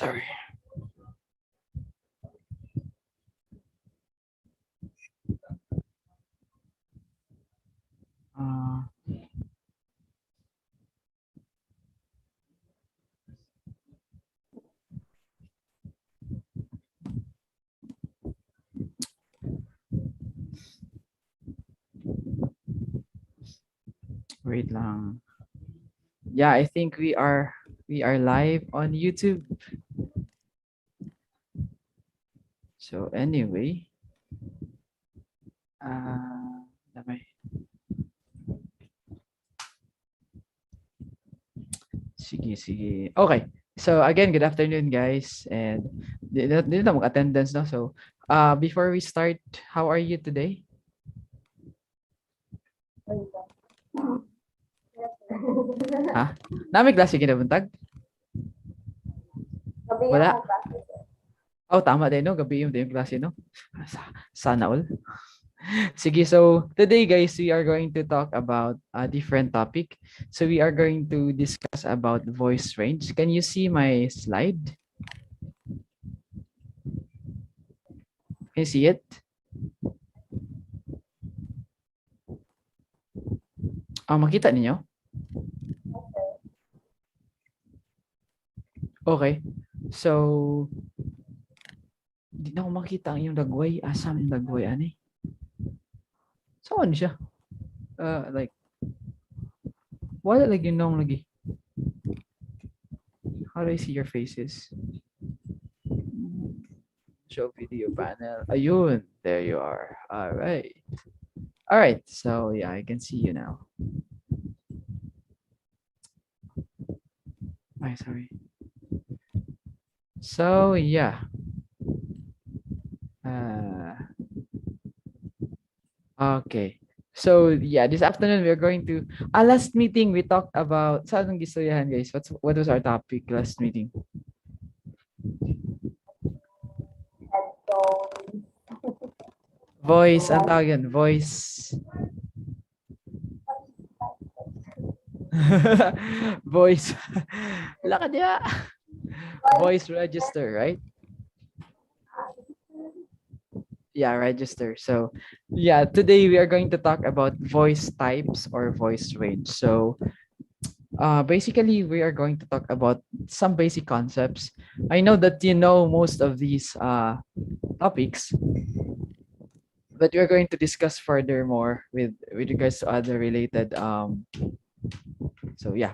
Sorry. Wait lang. Yeah, I think we are live on YouTube. So anyway, damay. Sige. Okay. So again, good afternoon, guys. And dito na mag-attendance, no? So before we start, how are you today? Ha? Nami klase kinabuntag? Wala. Oh, tama din, no? Gabi yung klase, no? Sana all. Sige, so today, guys, we are going to talk about a different topic. So we are going to discuss about voice range. Can you see my slide? Can you see it? Makita ninyo? Okay. So, hindi na ko makita ang yung dagway. Asam yung dagway, ani? Saan siya? Like, wala lagi nung lagi. How do I see your faces? Show video panel. Ayun, there you are. All right. All right. So yeah, I can see you now. Ay, sorry. So yeah. Okay. So yeah, this afternoon we're going to last meeting we talked about saan gistoryahan, guys. What was our topic last meeting? Voice, ang tawag yan, voice. Voice. Lakad ya. Voice register, right? Yeah, register. So yeah, today we are going to talk about voice types or voice range. So basically we are going to talk about some basic concepts. I know that you know most of these topics, but we're going to discuss further more with regards to other related so yeah,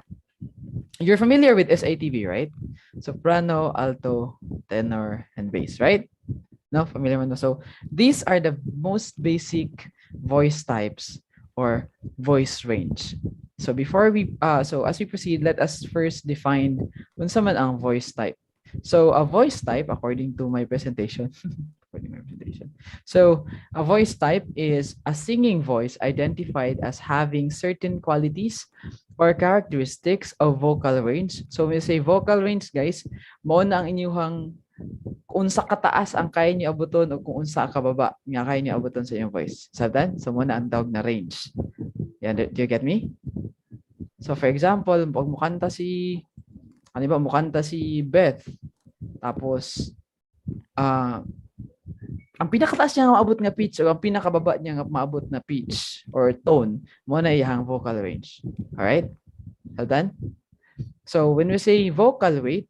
you're familiar with SATB, right? Soprano, alto, tenor, and bass, right? No, familiar with. So these are the most basic voice types or voice range. So before we so as we proceed, let us first define unsa man ang voice type. So a voice type, according to my presentation, so a voice type is a singing voice identified as having certain qualities or characteristics of vocal range. So when we say vocal range, guys, mao na ang inyong unsa kataas ang kaya niyo abuton o kung unsa kababa nga kaya niyo abuton sa inyong voice. Sabdan? So muna ang tawag na range. Yan, do you get me? So for example, pag mukanta si mukanta si Beth, tapos ang pinakataas niya nga maabot nga pitch o ang pinakababa niya nga maabot na pitch or tone mo na iyang vocal range. Alright? Sabdan? So when we say vocal weight,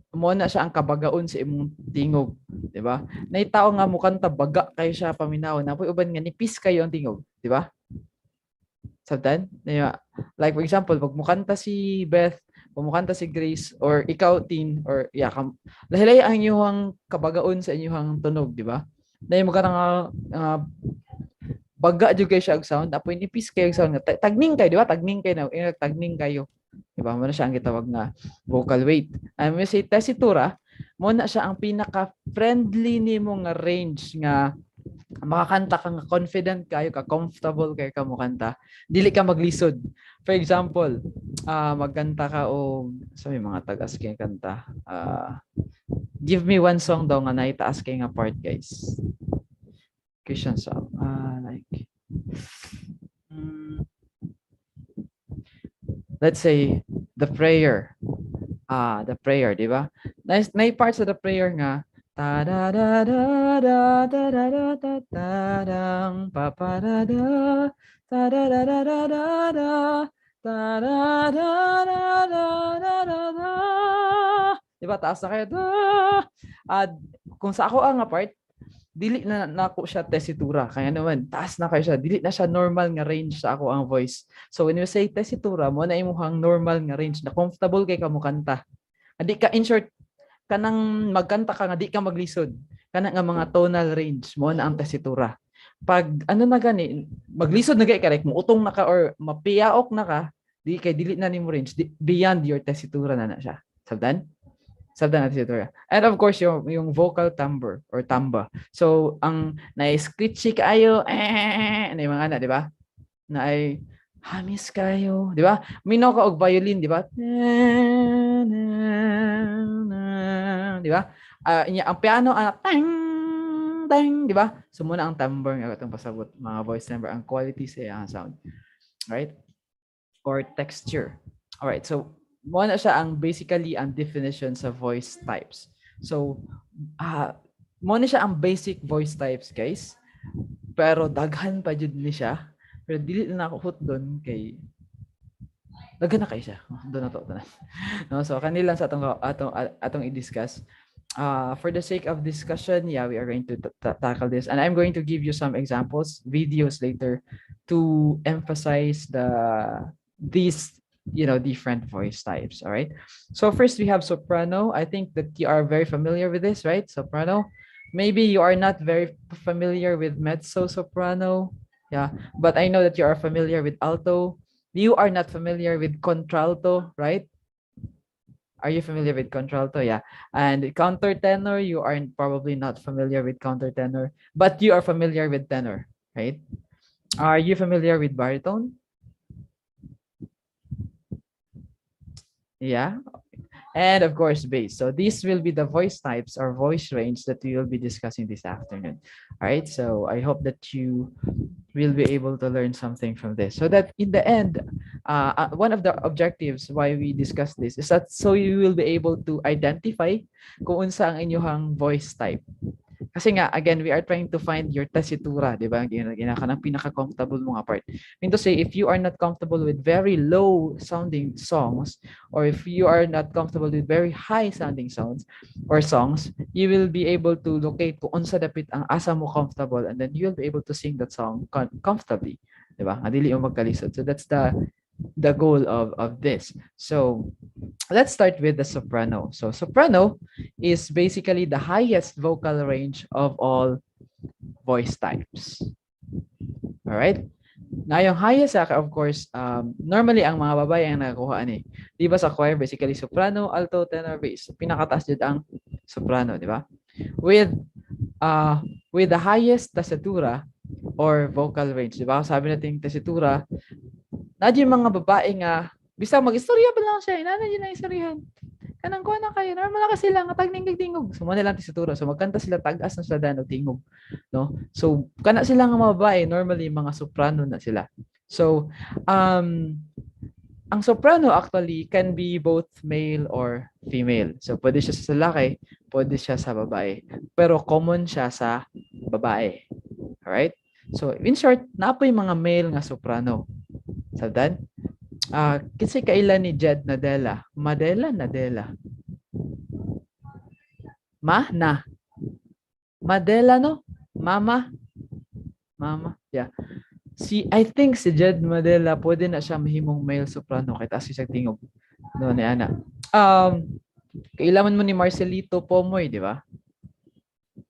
mo na siya ang kabagaon sa imong tingog, di ba? Naitao nga mo kanta baga kayo siya paminaw, napoy uban nga nipis kayo ang tingog, di ba? Sabtan? Like for example, pag mukanta si Beth, pag mukanta si Grace or ikaw Tin or yeah, lahilay ang inyong kabagaon sa inyong tunog, di ba? Dahil mo ka baga jud kay siya og sound, apoy nipis kayo og sound, tagning kayo, di ba? Tagning kayo na, tagning kayo. Diba? Mo na siya ang gitawag na vocal weight. And when we say tesitura, mo na siya ang pinaka-friendly nimo nga range nga makakanta ka nga confident kayo, ka comfortable kayo ka mo kanta. Dili ka maglisod. For example, magkanta ka o sa may mga tagas kay kanta. Give me one song daw nga naitaas kay nga part, guys. Christian song. Let's say the prayer, di ba? na parts of the prayer nga ta da da da da da da da da da dang pa pa da da ta da da da da da da ta da da da da da da da. Diba taas na kayo da. At kung sa ako ang part, dili na nako siya tesitura, kaya naman taas na kayo siya, dili na siya normal nga range sa ako ang voice. So when you say tesitura mo na imuhang normal nga range na comfortable kay ka mo kanta. Adi ka in short kanang magkanta ka nga di ka maglisod, kana nga mga tonal range mo na ang tesitura. Pag ano na gani maglisod na gay correct mo utong na ka or mapiyaok na ka, di kay dili na nimo range, beyond your tesitura na siya. Sabdan? Sabdan natin ito. And of course, yung vocal timbre or tamba. So, ang na-screechy kayo, ano yung mga na, di ba? Na ay, hamis kayo, di ba? Minaw ka og violin, di ba? Di ba? Ang piano, tang, tang, di ba? So, muna ang timbre nga itong pasabot, mga voice timbre, ang quality sa ang sound. Right? Or texture. Alright, so, mo na siya ang basically ang definition sa voice types. So, mo na siya ang basic voice types, guys. Pero daghan pa jud ni siya. Pero dili na ako hut doon kay daghan na kay siya. Doon na to. No, so kanila sa atong i-discuss. For the sake of discussion, yeah, we are going to tackle this, and I'm going to give you some examples, videos later, to emphasize these different voice types. All right, so first we have soprano. I think that you are very familiar with this, right? Soprano. Maybe you are not very familiar with mezzo soprano, yeah, but I know that you are familiar with alto. You are not familiar with contralto, right? Are you familiar with contralto? Yeah. And countertenor, you are probably not familiar with countertenor, but you are familiar with tenor, right? Are you familiar with baritone? Yeah. And of course, bass. So these will be the voice types or voice range that we will be discussing this afternoon. All right. So I hope that you will be able to learn something from this. So that in the end, one of the objectives why we discuss this is that so you will be able to identify kung unsa ang inyong voice type. Kasi nga, again, we are trying to find your tesitura, di ba? Kanang pinaka-comfortable mo nga part. I mean to say, if you are not comfortable with very low-sounding songs, or if you are not comfortable with very high-sounding sounds or songs, you will be able to locate kung unsa dapit ang asa mo comfortable, and then you will be able to sing that song comfortably, di ba? Adili mo magkalisod. So that's the goal of this. So let's start with the soprano. So soprano is basically the highest vocal range of all voice types. All right. Na yung highest, of course, normally ang mga babae ang nakakuha ni. Di ba sa choir, basically soprano, alto, tenor, bass. Pinakataas dyan ang soprano, di ba? With the highest tesitura or vocal range, di ba? Sabi natin tesitura, na yung mga babae nga, bisa mag-istorya pa lang siya, inana yun na istoryahan. Kanang kuha na kayo, normal na kasi lang, tag tingog. So, muna lang tesitura. So, magkanta sila tag-as na sila danog tingog. No? So, kana sila nga mga babae, normally mga soprano na sila. So, ang soprano actually can be both male or female. So, pwede siya sa lalaki, pwede siya sa babae. Pero common siya sa babae. Alright? So, in short, napoy mga male nga soprano. Sabdan? Kasi kailan ni Jed Nadella? Nadella. Madela, no? Mama. Yeah. I think si Jed Madela, pwede na siya mahimong male soprano kahit as siya tingog. No, ni Ana. Kailangan mo ni Marcelito Pomoy, di ba?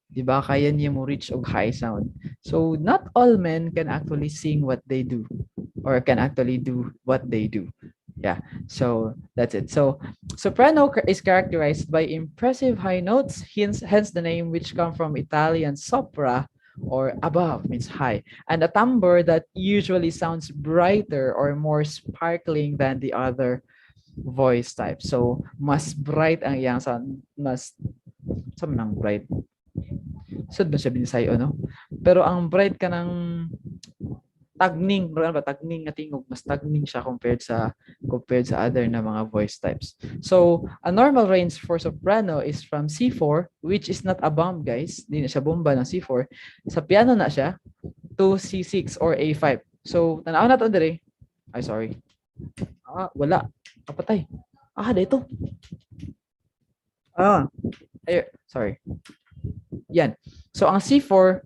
Di ba? Kaya niya mo reach og high sound. So, not all men can actually sing what they do or can actually do what they do. Yeah, so that's it. So soprano is characterized by impressive high notes, hence the name, which come from Italian sopra, or above, means high, and a timbre that usually sounds brighter or more sparkling than the other voice type. So mas bright ang iyang sound, mas nang bright. Sud ba siya binisayo, no? Pero ang bright ka ng tagning, tagning na tingog, mas tagning siya compared sa other na mga voice types. So, a normal range for soprano is from C4, which is not a bomb, guys. Hindi na siya bomba ng C4. Sa piano na siya, to C6 or A5. So, tanaw na to dire. Ay, sorry. Wala. Kapatay. Dito. Ay, sorry. Yan. So, ang C4,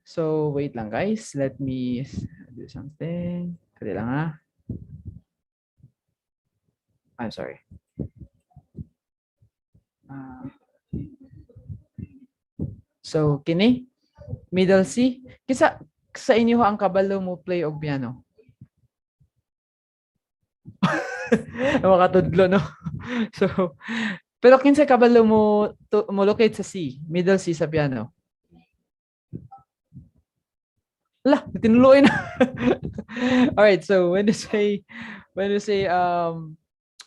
so, wait lang, guys. Let me do something. Kali lang, I'm sorry. So, kini, middle C. Kisa, sa inyo ang kabalo mo play og piano? Makatudlo, no? So, pero kinsa kabalo mo locate sa C, middle C sa piano? Tinuloy na. All right, so when you say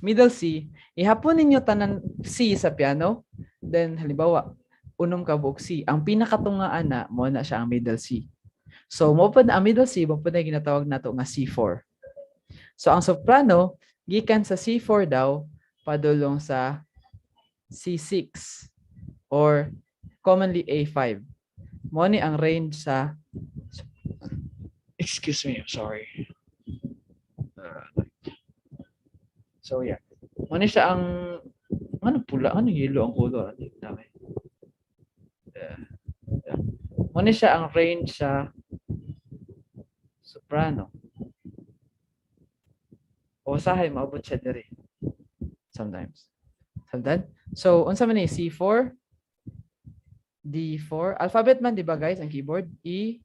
middle C, ihapon ninyo tanan C sa piano, then halimbawa, unom ka buok C. Ang pinakatungaan na mo na siya ang middle C. So mo pa ang middle C, mo pa na ginatawag nato nga C4. So ang soprano gikan sa C4 daw padulong sa C6 or commonly A5. Mo ni ang range sa excuse me, I'm sorry. So yeah. Mo ni siya ang pula, yellow ang color. Mo ni siya ang range sa soprano. O sahay maabot siya diri. Sometimes. So, unsa man ni C4, D4, alphabet man di ba guys ang keyboard? E,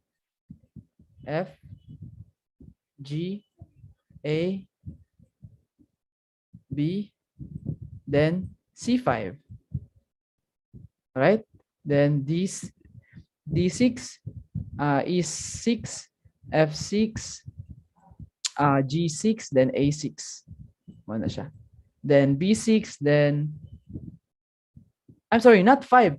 F, G, A, B, then C5. Alright? Then D6, E6, F6, G6, then A6. Ano siya? Then B6, then I'm sorry, not 5.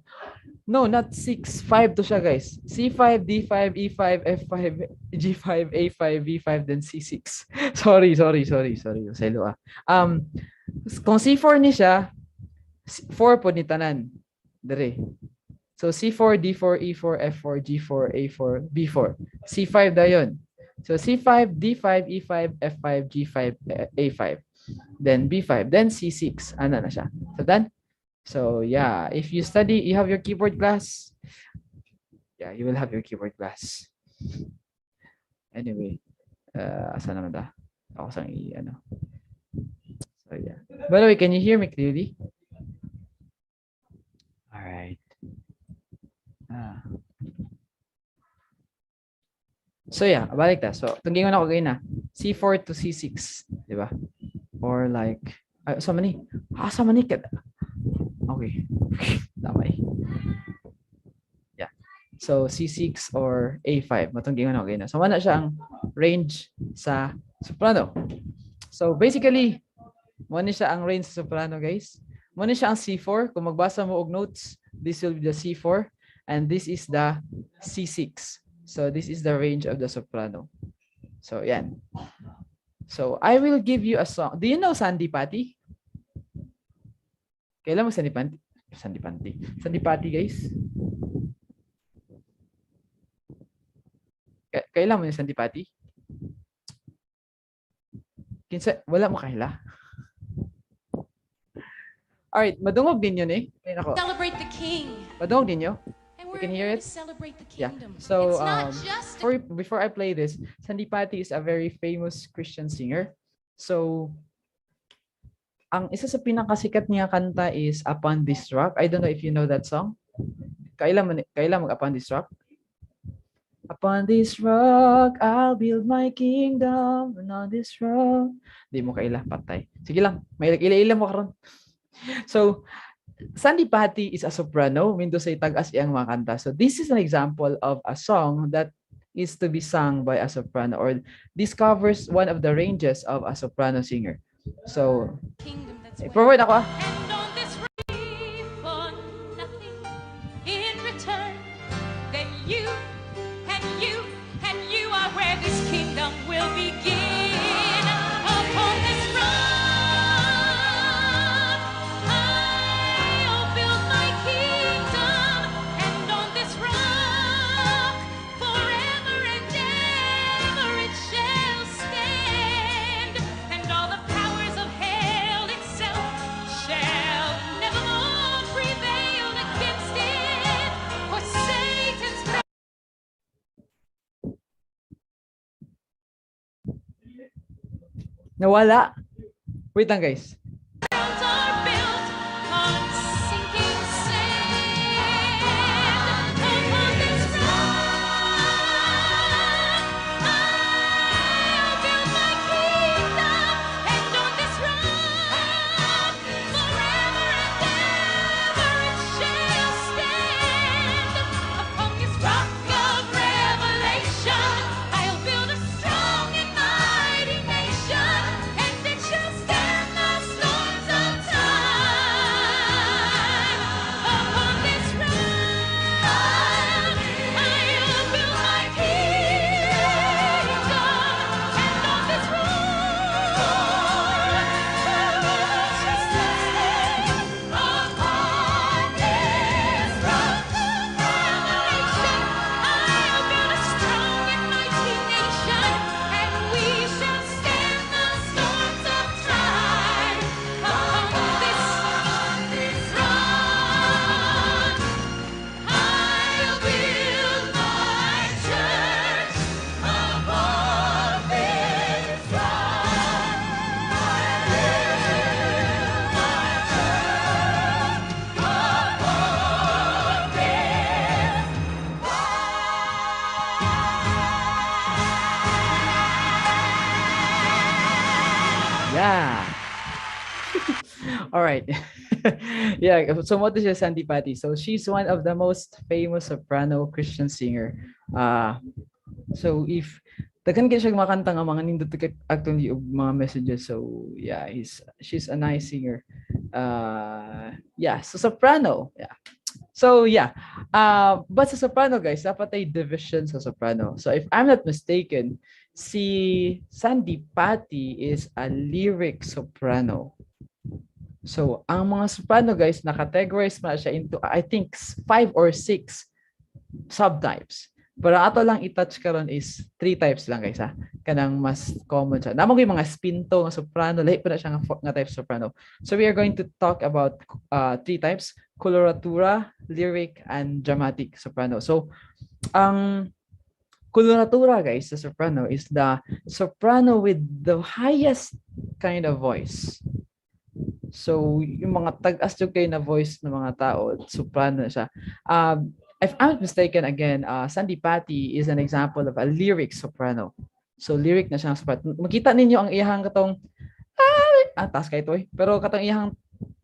No, not 6. 5 to siya, guys. C5, D5, E5, F5, G5, A5, B5, then C6. Sorry. Selo kung C4 ni siya, 4 po ni tanan. Dere. So C4, D4, E4, F4, G4, A4, B4. C5 daw yun. So C5, D5, E5, F5, G5, A5. Then B5, then C6. Ano na siya? So done? So yeah, if you study, you have your keyboard class. Yeah, you will have your keyboard class. Anyway, asa naman da? Ako sang ano. So yeah. By the way, can you hear me clearly? All right. So yeah, balik ta. So tunggingon ako gayon na. C4 to C6, di ba? Or like sa mani. Sa mani ka. Okay. Damay. Yeah. So C6 or A5, matunggingon ako gayon na. So wala siya ang range sa soprano. So basically, wala siya ang range sa soprano, guys. Wala siya ang C4. Kung magbasa mo og notes, this will be the C4 and this is the C6. So this is the range of the soprano. So yan. So I will give you a song. Do you know Sandy Patty? Kailan mo Sandy Patty, guys? Kailan mo yung Sandy Patty? Kinsa wala mo kaila. Alright, madungog din yun eh. Celebrate the King. Madungog din yun. You can hear it? Celebrate the Yeah. kingdom. So before I play this, Sandy Patty is a very famous Christian singer. So ang isa sa pinakasikat niya kanta is Upon This Rock. I don't know if you know that song. Kailan mag Upon This Rock? Upon this rock, I'll build my kingdom. And on this rock. Di mo kaila, patay. Sige lang, may ila mo karon. So, Sandy Patty is a soprano, minto say tag-as iyang mga kanta. So this is an example of a song that is to be sung by a soprano or discovers one of the ranges of a soprano singer. So, forward ako. And on this free for nothing in return, then you are where this kingdom Nawala. Wait lang guys. Worlds are built on sinking sand. Upon this rock, I'll build my kingdom, and on this rock, forever and ever it shall stand. Upon this rock of revelation, I'll build a strong and mighty nation, and it shall stand the storms of time. Upon this rock, I'll build my kingdom, and on this rock, it shall stand. Upon this rock of revelation, I'll build a strong and mighty nation, and we shall stand the storms of time. Upon this rock, I'll build my church. Upon this rock, I'll build my church. Upon this Yeah. All right. Yeah, so what is Sandy Patty? So she's one of the most famous soprano Christian singer. So if daghan kay siya makanta nga mga nindot actually og mga messages. So yeah, she's a nice singer. Yeah, so soprano. Yeah. So yeah. But sa soprano guys, dapat ay division sa soprano. So if I'm not mistaken, si Sandy Patty is a lyric soprano. So, ang mga soprano guys, nakategorize na siya into, I think, 5 or 6 subtypes. Pero ato lang i-touch karon is 3 types lang guys ha. Kanang mas common siya. Namang yung mga spinto nga soprano, lahi pa na siya nga type soprano. So we are going to talk about 3 types: coloratura, lyric, and dramatic soprano. So, ang coloratura guys sa soprano is the soprano with the highest kind of voice. So, yung mga tag-as yung kayo na voice ng mga tao, soprano na siya. If I'm not mistaken, again, Sandy Patty is an example of a lyric soprano. So, lyric na siyang soprano. Makita ninyo ang iyahang katong, taas kayo ito eh. Pero katong iyahang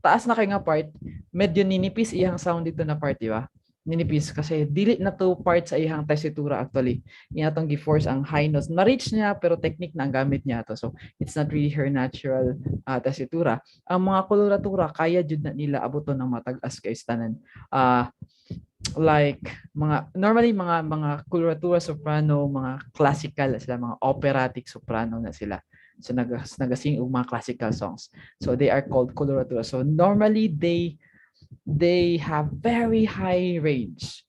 taas na kayo nga part, medyo ninipis iyang sound dito na part, di ba? Ninipis kasi dili na to part sa iyang tesitura actually. Iya tong gi-force ang high notes. Na-reach niya pero technique na ang gamit niya to. So it's not really her natural tesitura. Ang mga koloratura kaya jud na nila abuton ng matag-as kay tanan. Like normally mga koloratura soprano, mga classical sila, mga operatic soprano na sila. So nagasing og mga classical songs. So they are called coloratura. So normally they have very high range.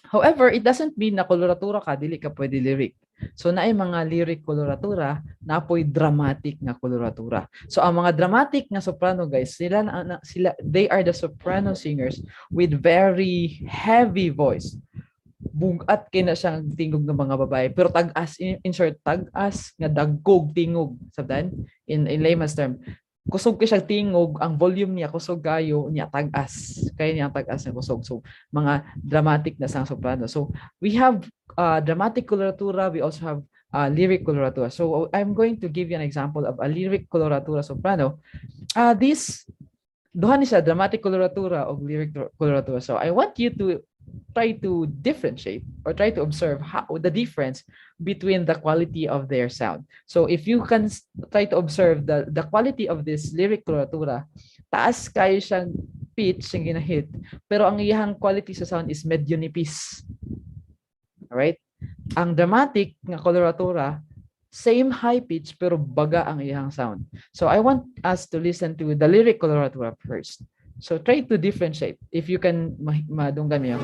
However, it doesn't mean na koloratura ka dili ka pwede lyric. So naay mga lyric koloratura, napoy dramatic nga koloratura. So ang mga dramatic nga soprano guys, sila they are the soprano singers with very heavy voice. Bugat kina siyang tingog ng mga babae, pero tag-as in short, tag-as nga dagkog tingog sabdan in layman's term. Kusog ka siyang tingog, ang volume niya kusog kayo niya tag-as. Kaya niya tag-as na kusog. So mga dramatic na sang soprano. So we have dramatic coloratura, we also have lyric coloratura. So I'm going to give you an example of a lyric coloratura soprano. This duha ni siya dramatic coloratura o lyric coloratura. So I want you to try to differentiate or try to observe how the difference between the quality of their sound. So if you can try to observe the quality of this lyric coloratura, taas kayo siyang pitch siyang ginahit, pero ang iyang quality sa sound is medyo nipis. Alright? Ang dramatic nga coloratura, same high pitch pero baga ang iyang sound. So I want us to listen to the lyric coloratura first. So try to differentiate if you can madunggan niyo.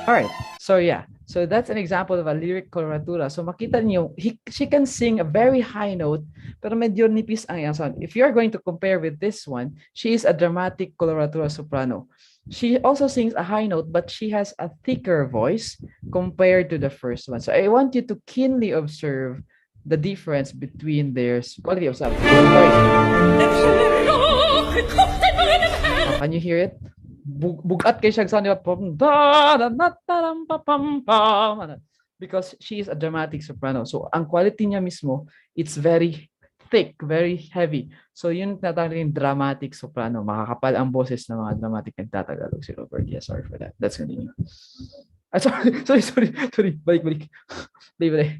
All right. So yeah. So that's an example of a lyric coloratura. So makita niyo, she can sing a very high note, pero medyo nipis ang iyang sound. If you're going to compare with this one, she is a dramatic coloratura soprano. She also sings a high note, but she has a thicker voice compared to the first one. So I want you to keenly observe the difference between their quality of sound. Sorry. Can you hear it? Bugat kay siya sound, because she is a dramatic soprano. So ang quality niya mismo, it's very thick, very heavy. So yun natawag dramatic soprano. Makakapal ang boses ng mga dramatic nagtatagalog si Robert. Yeah, sorry for that. Let's continue. Sorry. Balik. Balik.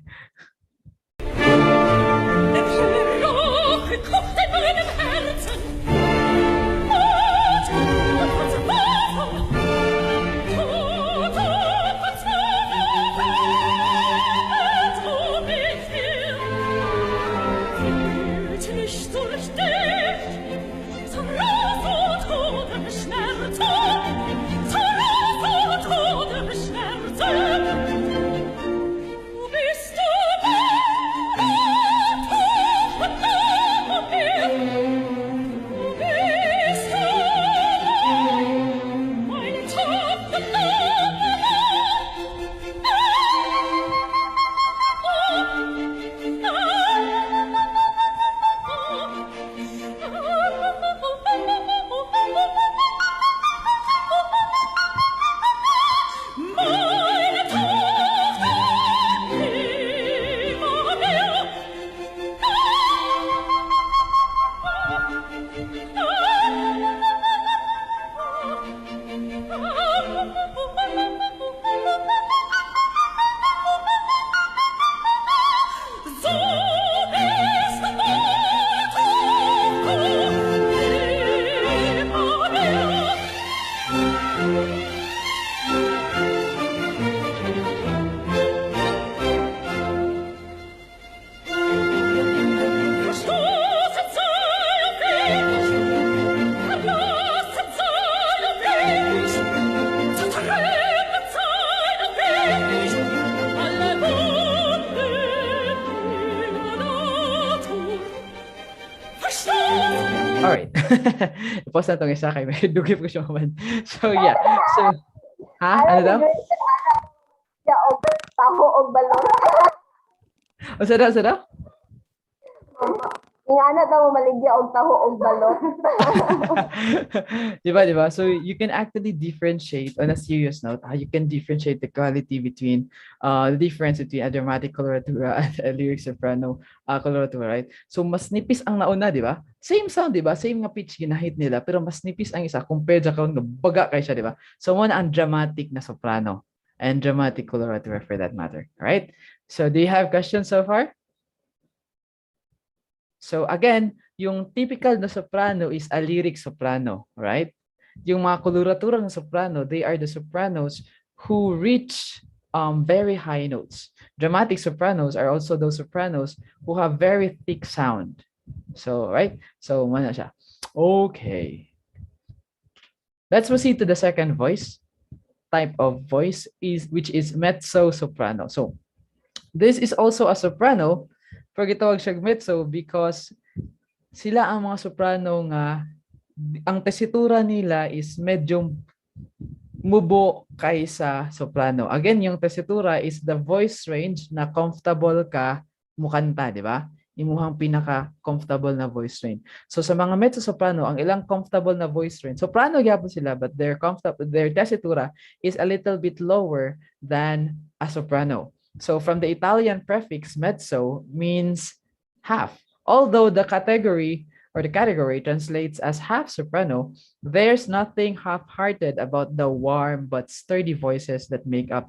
All right. Pause na itong isa kay may dugip ko siya man. So yeah. So, ano daw? Taho o balon. O sada? Ingana daw maligya og taho og balon. Diba? So you can actually differentiate on a serious note. You can differentiate the quality between the difference between a dramatic coloratura and a lyric soprano coloratura, right? So mas nipis ang nauna, di ba? Same sound, di ba? Same nga pitch ginahit nila, pero mas nipis ang isa compared sa kung baga kay siya, di ba? So muna ang dramatic na soprano and dramatic coloratura for that matter. All right? So do you have questions so far? So again, yung typical na soprano is a lyric soprano, right? Yung mga coloratura ng soprano, they are the sopranos who reach very high notes. Dramatic sopranos are also those sopranos who have very thick sound. So, right? So, mana siya. Okay. Let's proceed to the second voice type of voice, which is mezzo soprano. So, this is also a soprano. Pagitawag siya mezzo because sila ang mga soprano nga ang tesitura nila is medyo mubo kaysa soprano. Again, yung tesitura is the voice range na comfortable ka mukanta, di ba? Imuhang pinaka-comfortable na voice range. So sa mga mezzo-soprano, ang ilang comfortable na voice range, soprano gyapon sila, but their tesitura is a little bit lower than a soprano. So from the Italian prefix mezzo means half. Although the category translates as half soprano, there's nothing half-hearted about the warm but sturdy voices that make up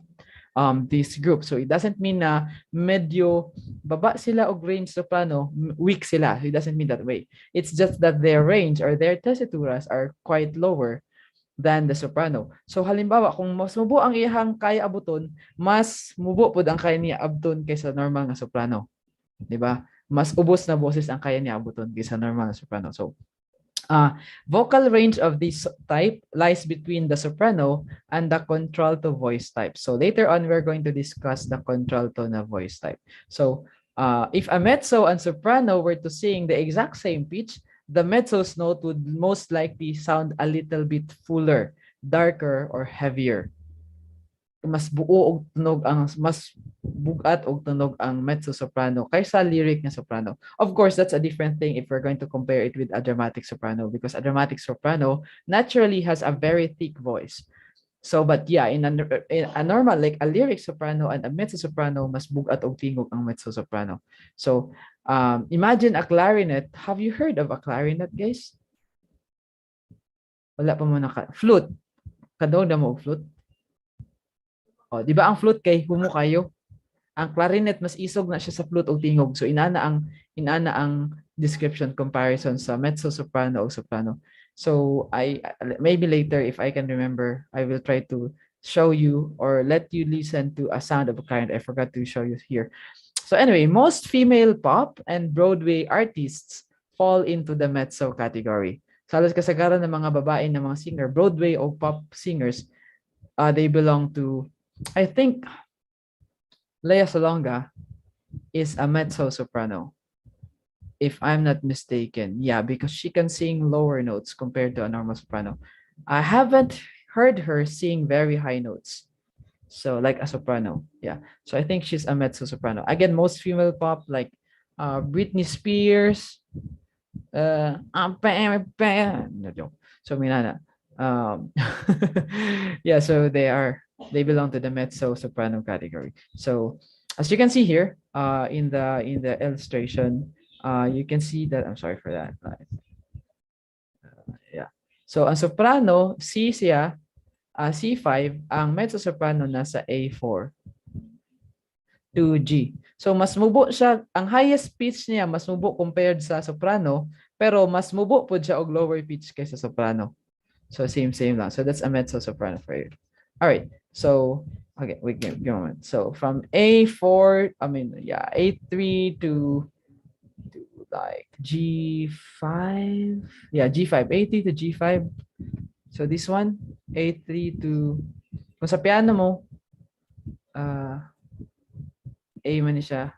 this group. So it doesn't mean na medyo baba sila og range soprano, weak sila. It doesn't mean that way. It's just that their range or their tesituras are quite lower than the soprano. So halimbawa, kung mas mubo ang iyang kaya abuton, mas mubo pod ang kaya niya abuton kaysa normal na soprano. 'Di ba? Mas ubos na boses ang kaya niya abuton kaysa normal na soprano. So Vocal range of this type lies between the soprano and the contralto voice type. So later on, we're going to discuss the contralto na voice type. So if a mezzo and soprano were to sing the exact same pitch, the mezzo's note would most likely sound a little bit fuller, darker, or heavier. Mas buo og tunog ang mas bugat og tunog ang mezzo soprano kaysa lyric na soprano. Of course, that's a different thing if we're going to compare it with a dramatic soprano, because a dramatic soprano naturally has a very thick voice. So but yeah, in a normal like a lyric soprano and a mezzo soprano, mas bugat og tingog ang mezzo soprano. So imagine a clarinet. Have you heard of a clarinet, guys? Wala pa mo flute. Kadong na mo og flute? Oh, di ba ang flute kay humo kayo? Ang clarinet mas isog na siya sa flute o tingog. So inana ang description comparison sa mezzo soprano o soprano. So I maybe later if I can remember, I will try to show you or let you listen to a sound of a clarinet. I forgot to show you here. So anyway, most female pop and Broadway artists fall into the mezzo category. So halos kasagaran ng mga babae na mga singer, Broadway o pop singers, they belong to, I think Lea Salonga is a mezzo soprano, if I'm not mistaken. Yeah, because she can sing lower notes compared to a normal soprano. I haven't heard her sing very high notes. So like a soprano. Yeah. So I think she's a mezzo soprano. Again, most female pop like Britney Spears, no joke. So Minana. Yeah, so they belong to the mezzo soprano category. So as you can see here, in the illustration, you can see that, I'm sorry for that. Yeah. So ang soprano, C siya, C5, ang mezzo soprano nasa A4 to G. So mas mubo siya, ang highest pitch niya mas mubo compared sa soprano, pero mas mubo po siya og lower pitch kaysa soprano. So same lang. So that's a mezzo soprano for you. All right. So okay, wait, give me a moment. So from A4, A3 to like G5. Yeah, G5, A3 to G5. So this one, A3 to, kung sa piano mo, A man siya.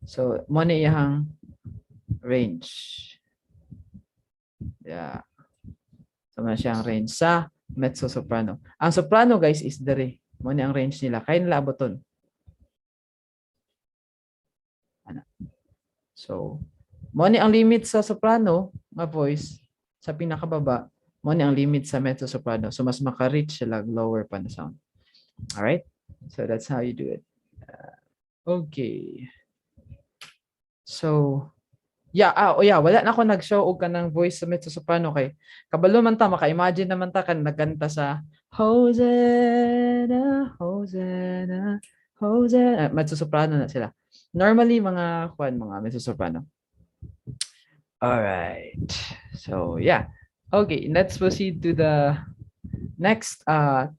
So mo na iyang range. Yeah. So man siyang range sa mezzo soprano. Ang soprano, guys, is dire. Mo na ang range nila. Kaya nila aboton. Ano? So mo na ang limit sa soprano nga voice sa pinakababa. Mo na ang limit sa mezzo soprano. So mas maka-reach sila lower pa na sound. All right? So that's how you do it. Okay. So, yeah, wala na ako nag-show og kanang voice sa mezzo soprano kay kabalo man ta, maka-imagine naman ta kan nagkanta sa Hosanna, Hosanna, Hosanna. Mezzo soprano na sila. Normally mga mezzo soprano. All right. So, yeah. Okay, let's proceed to the next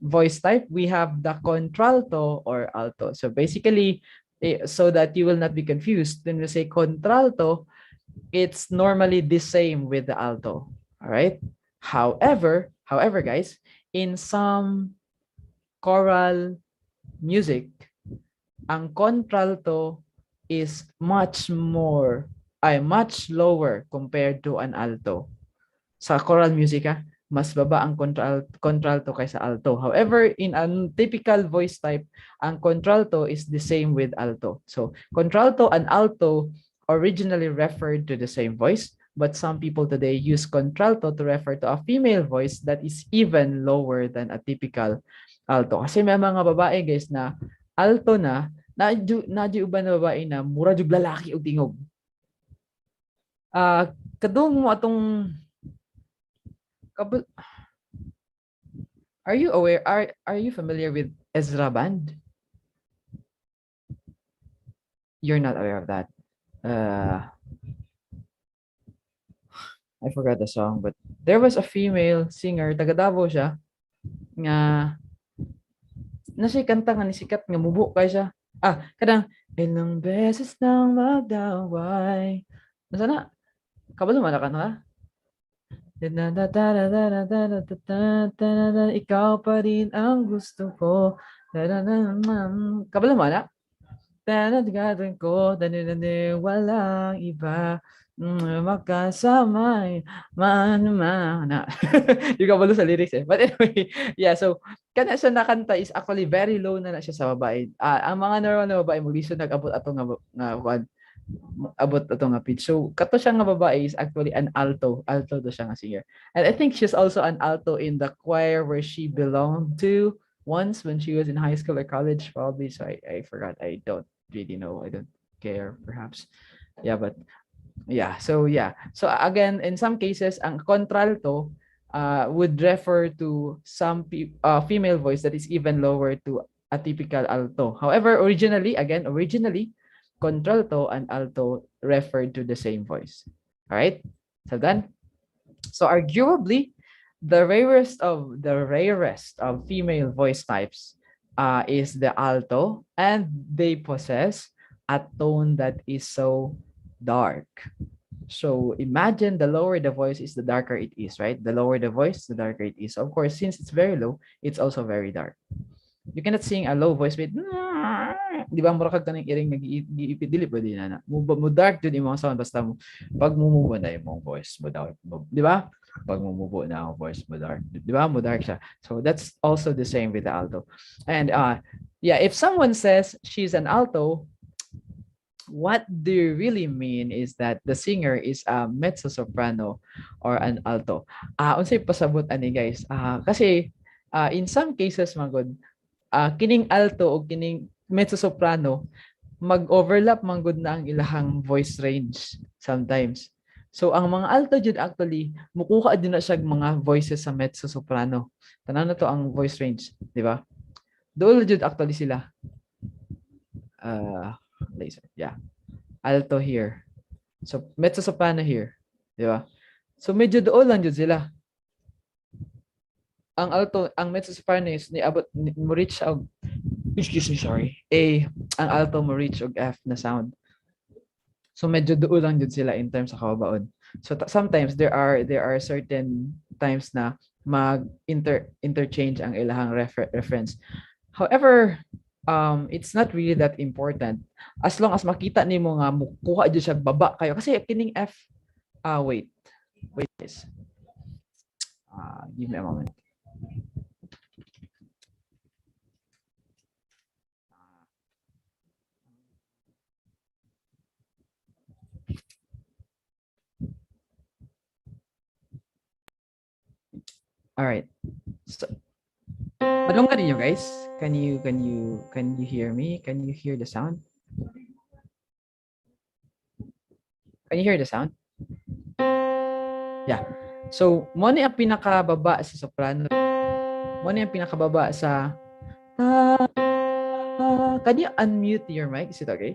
voice type. We have the contralto or alto. So basically, so that you will not be confused, when we say contralto, it's normally the same with the alto. All right. However, guys, in some choral music, ang contralto is much lower compared to an alto. Sa choral music, mas baba ang contralto kaysa alto. However, in a typical voice type, ang contralto is the same with alto. So, contralto and alto originally referred to the same voice, but some people today use contralto to refer to a female voice that is even lower than a typical alto. Kasi may mga babae, guys, na alto na uban na babae na mura jud lalaki og tingog. Kadung mo atong are you aware? Are you familiar with Ezra Band? You're not aware of that. I forgot the song, but there was a female singer, taga Davao siya, nga siya kanta nga ni sikat nga mubo kay siya. Kadang ilang beses nang magdaway. Nasa na? Kabalo man ka na? Ikaw pa rin ang gusto ko. Kabalo mo na? Tanadgadan ko, walang iba. Makasamay, man. Yung kabalo sa lyrics eh. But anyway, yeah, so, kana siya nakanta is actually very low na siya sa babae. Ang mga neuron na babae, maglisod nag-abot ato nga abot ato nga pitch. So, kato siya nga babae is actually an alto. Alto do siya nga singer. And I think she's also an alto in the choir where she belonged to once when she was in high school or college, probably. So I forgot. I don't really know. I don't care, perhaps. Yeah, but yeah. So yeah. So again, in some cases, ang contralto would refer to some female voice that is even lower to a typical alto. However, originally, contralto and alto referred to the same voice. All right. So then, so arguably, the rarest of female voice types is the alto, and they possess a tone that is so dark. So imagine the lower the voice is, the darker it is, right? The lower the voice, the darker it is. Of course, since it's very low, it's also very dark. You cannot sing a low voice with di ba mura kag kaning iring nag-iipit dili pwede na mo dark jud imong sound basta mo pag mumubo na imong voice mo dark di ba pag mumubo na ang voice mo dark di ba mo dark siya. So that's also the same with the alto. And yeah, if someone says she's an alto, what they really mean is that the singer is a mezzo soprano or an alto. Unsay pasabot ani guys? Kasi in some cases magod kining alto o kining mezzo soprano mag-overlap man gud na ang ilahang voice range sometimes. So ang mga alto jud actually mukuha din na siya mga voices sa mezzo soprano. Tanan na to ang voice range, di ba? Duol jud actually sila. Laser. Yeah. Alto here. So mezzo soprano here, di ba? So medyo duol lang jud sila. Ang alto, ang mezzo soprano is niabot mo reach og excuse me, sorry. Ang alto mo reach og F na sound. So medyo duol lang jud sila in terms sa kababaon. So sometimes there are certain times na interchange ang ilahang reference. However, it's not really that important as long as makita nimo nga mukuha jud siya baba kayo kasi kining F wait guys. Give me a moment. All right. So, madunggan niyo guys. Can you hear me? Can you hear the sound? Can you hear the sound? Yeah. So, mo ni ang pinakababa sa soprano. Mo ni ang pinakababa sa can you unmute your mic? Is it okay?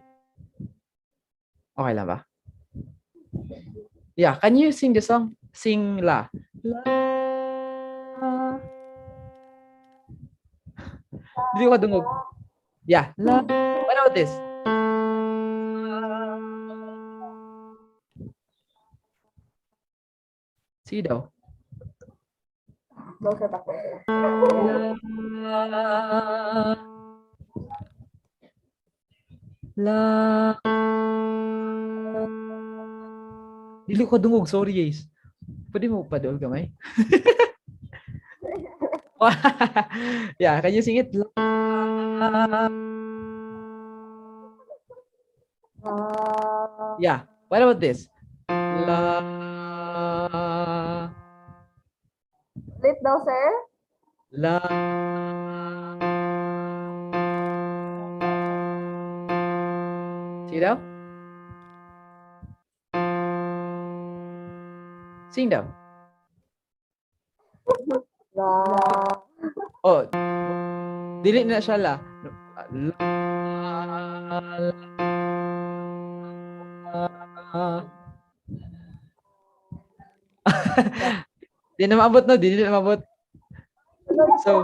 Okay lang ba? Yeah, can you sing the song? Sing la. Dili ko dungog. Yeah. La. What about this? Sige daw. Closer pa ko. La. Dili ko dungog, sorry guys. Pwede mo pa doon kamay? Yeah, can you sing it? Yeah. What about this? La. Ulit daw, sir? La. Sige daw. Sing daw. La. Oh. Dili na siya la. Di na maabot no, di na maabot. So,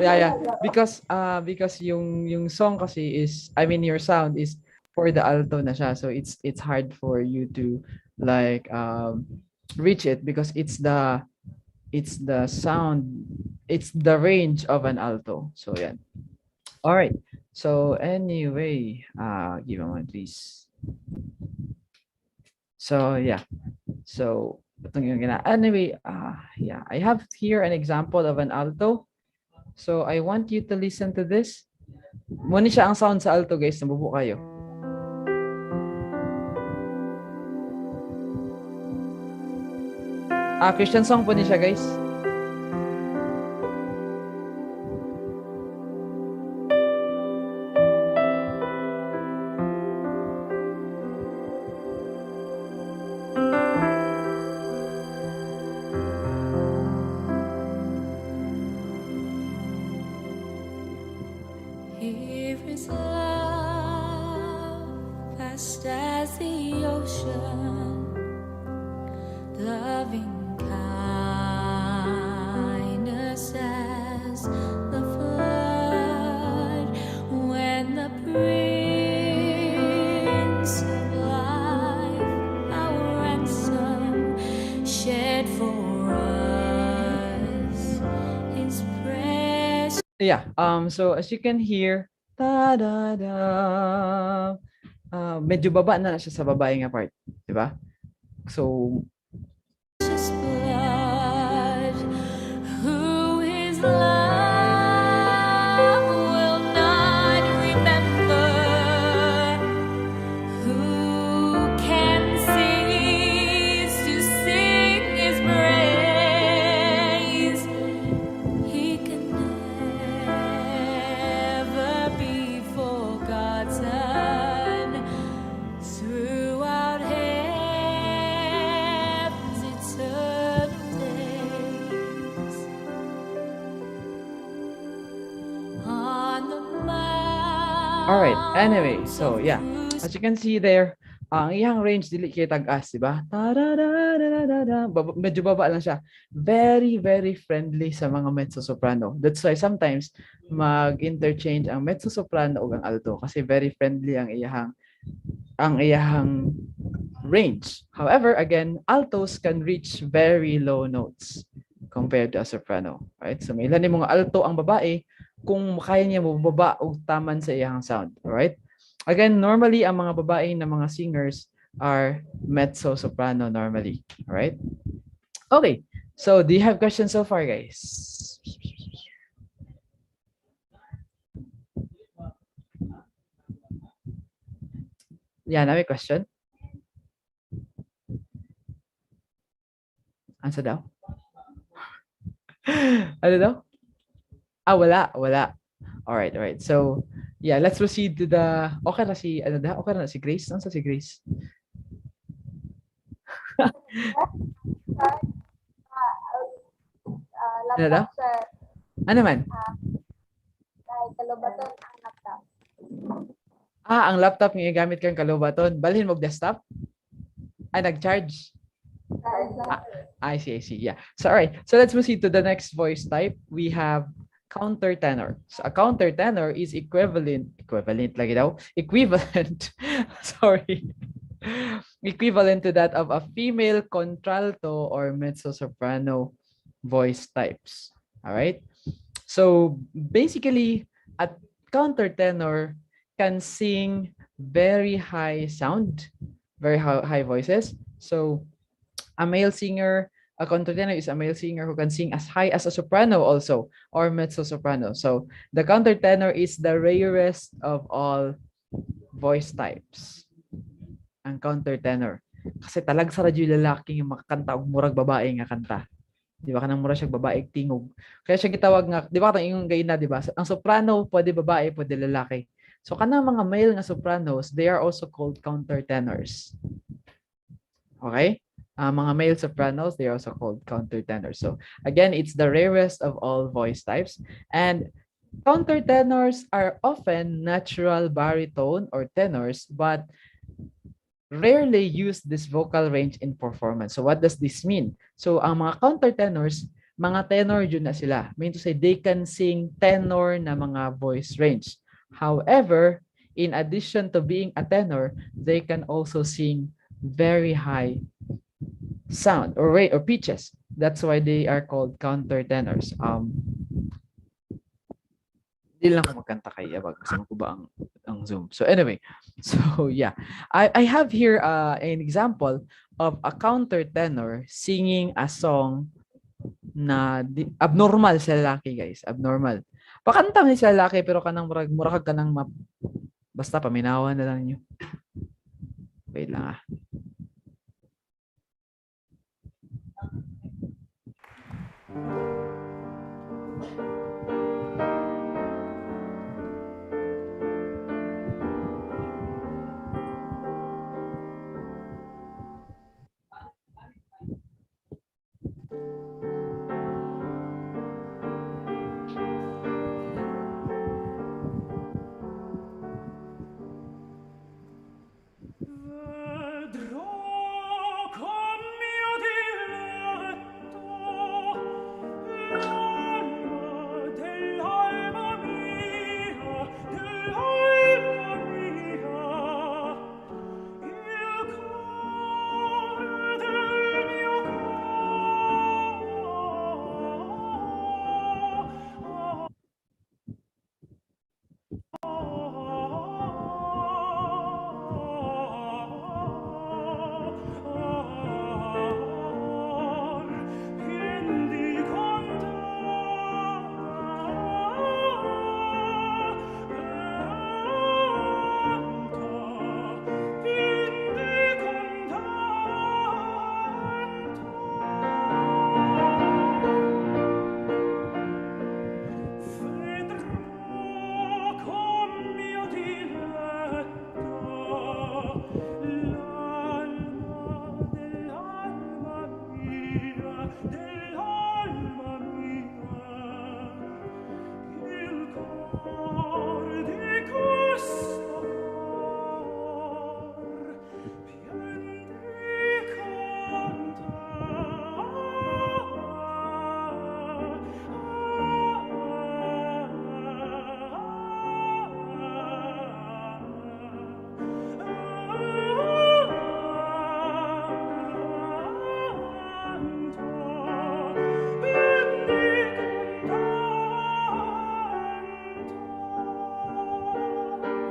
yeah. Because yung song kasi is, I mean your sound is for the alto na siya. So it's hard for you to like reach it because it's the sound, it's the range of an alto. So yeah. All right. So anyway, give me a moment, please. So yeah. So anyway, yeah, I have here an example of an alto. So I want you to listen to this. Muna siya ang sound sa alto, guys. Nabubo kayo. Christian song po ni siya, guys. Here is love, vast as the ocean, loving kindness as the flood. When the Prince of Life, our ransom, shed for us His precious. Yeah. So as you can hear, da da da. Medyo baba na siya sa babae nga part, di ba? So Blood, who His love will not remember, who can cease to sing His praise. He can never be forgotten throughout heaven's eternal days. On the mount. all right. Anyway, so yeah. As you can see there, ang iyang range dili kay tag-as, di ba? Medyo baba lang siya. Very, very friendly sa mga mezzo-soprano. That's why sometimes mag-interchange ang mezzo-soprano ug ang alto kasi very friendly ang iyahang range. However, again, altos can reach very low notes compared to a soprano, right? So may ilan ni mga alto ang babae kung kaya niya mababa og taman sa iyang sound, right? Again, normally ang mga babae na mga singers are mezzo soprano normally, all right? Okay. So, do you have questions so far, guys? Yeah, na may question? Answer daw? Ano daw? Wala. All right. So, yeah, let's proceed to the okay na si Grace. Ano sa si Grace? Ano daw? Laptop, sir. Ano man? Dahil kalubatan ang laptop. Ang laptop nga gamit kang kalubaton. Balhin mo desktop? Nag-charge? Dahil sa I see. Yeah. So, all right. So, let's proceed to the next voice type. We have countertenor. So, a countertenor is equivalent lagi daw. Equivalent. Sorry. Equivalent to that of a female contralto or mezzo-soprano voice types. All right. So, basically, a countertenor can sing very high sound, very high voices. So, a male singer, a countertenor is a male singer who can sing as high as a soprano also, or mezzo-soprano. So, the countertenor is the rarest of all voice types. Ang countertenor. Kasi talag sa radyo lalaki yung makakanta og murag babae nga kanta. Di ba kanang murag siya babae tingog. Kaya siya gitawag nga, di ba katong ingong gayna, di ba? Ang soprano pwede babae, pwede lalaki. So kanang mga male nga sopranos, they are also called countertenors. Okay? Mga male sopranos, they are also called countertenors. So again, it's the rarest of all voice types. And countertenors are often natural baritone or tenors, but rarely use this vocal range in performance. So what does this mean? So ang mga countertenors, mga tenor yun na sila. Mean to say they can sing tenor na mga voice range. However, in addition to being a tenor, they can also sing very high sound or rate or pitches. That's why they are called countertenors. Di lang ako magkanta kay Yabag kasi ko ba ang Zoom. So anyway, so yeah. I have here an example of a countertenor singing a song na abnormal sa lalaki, guys. Abnormal. Pakanta ni sa lalaki pero kanang murag ka nang basta paminawan na lang niyo. Wait lang ah.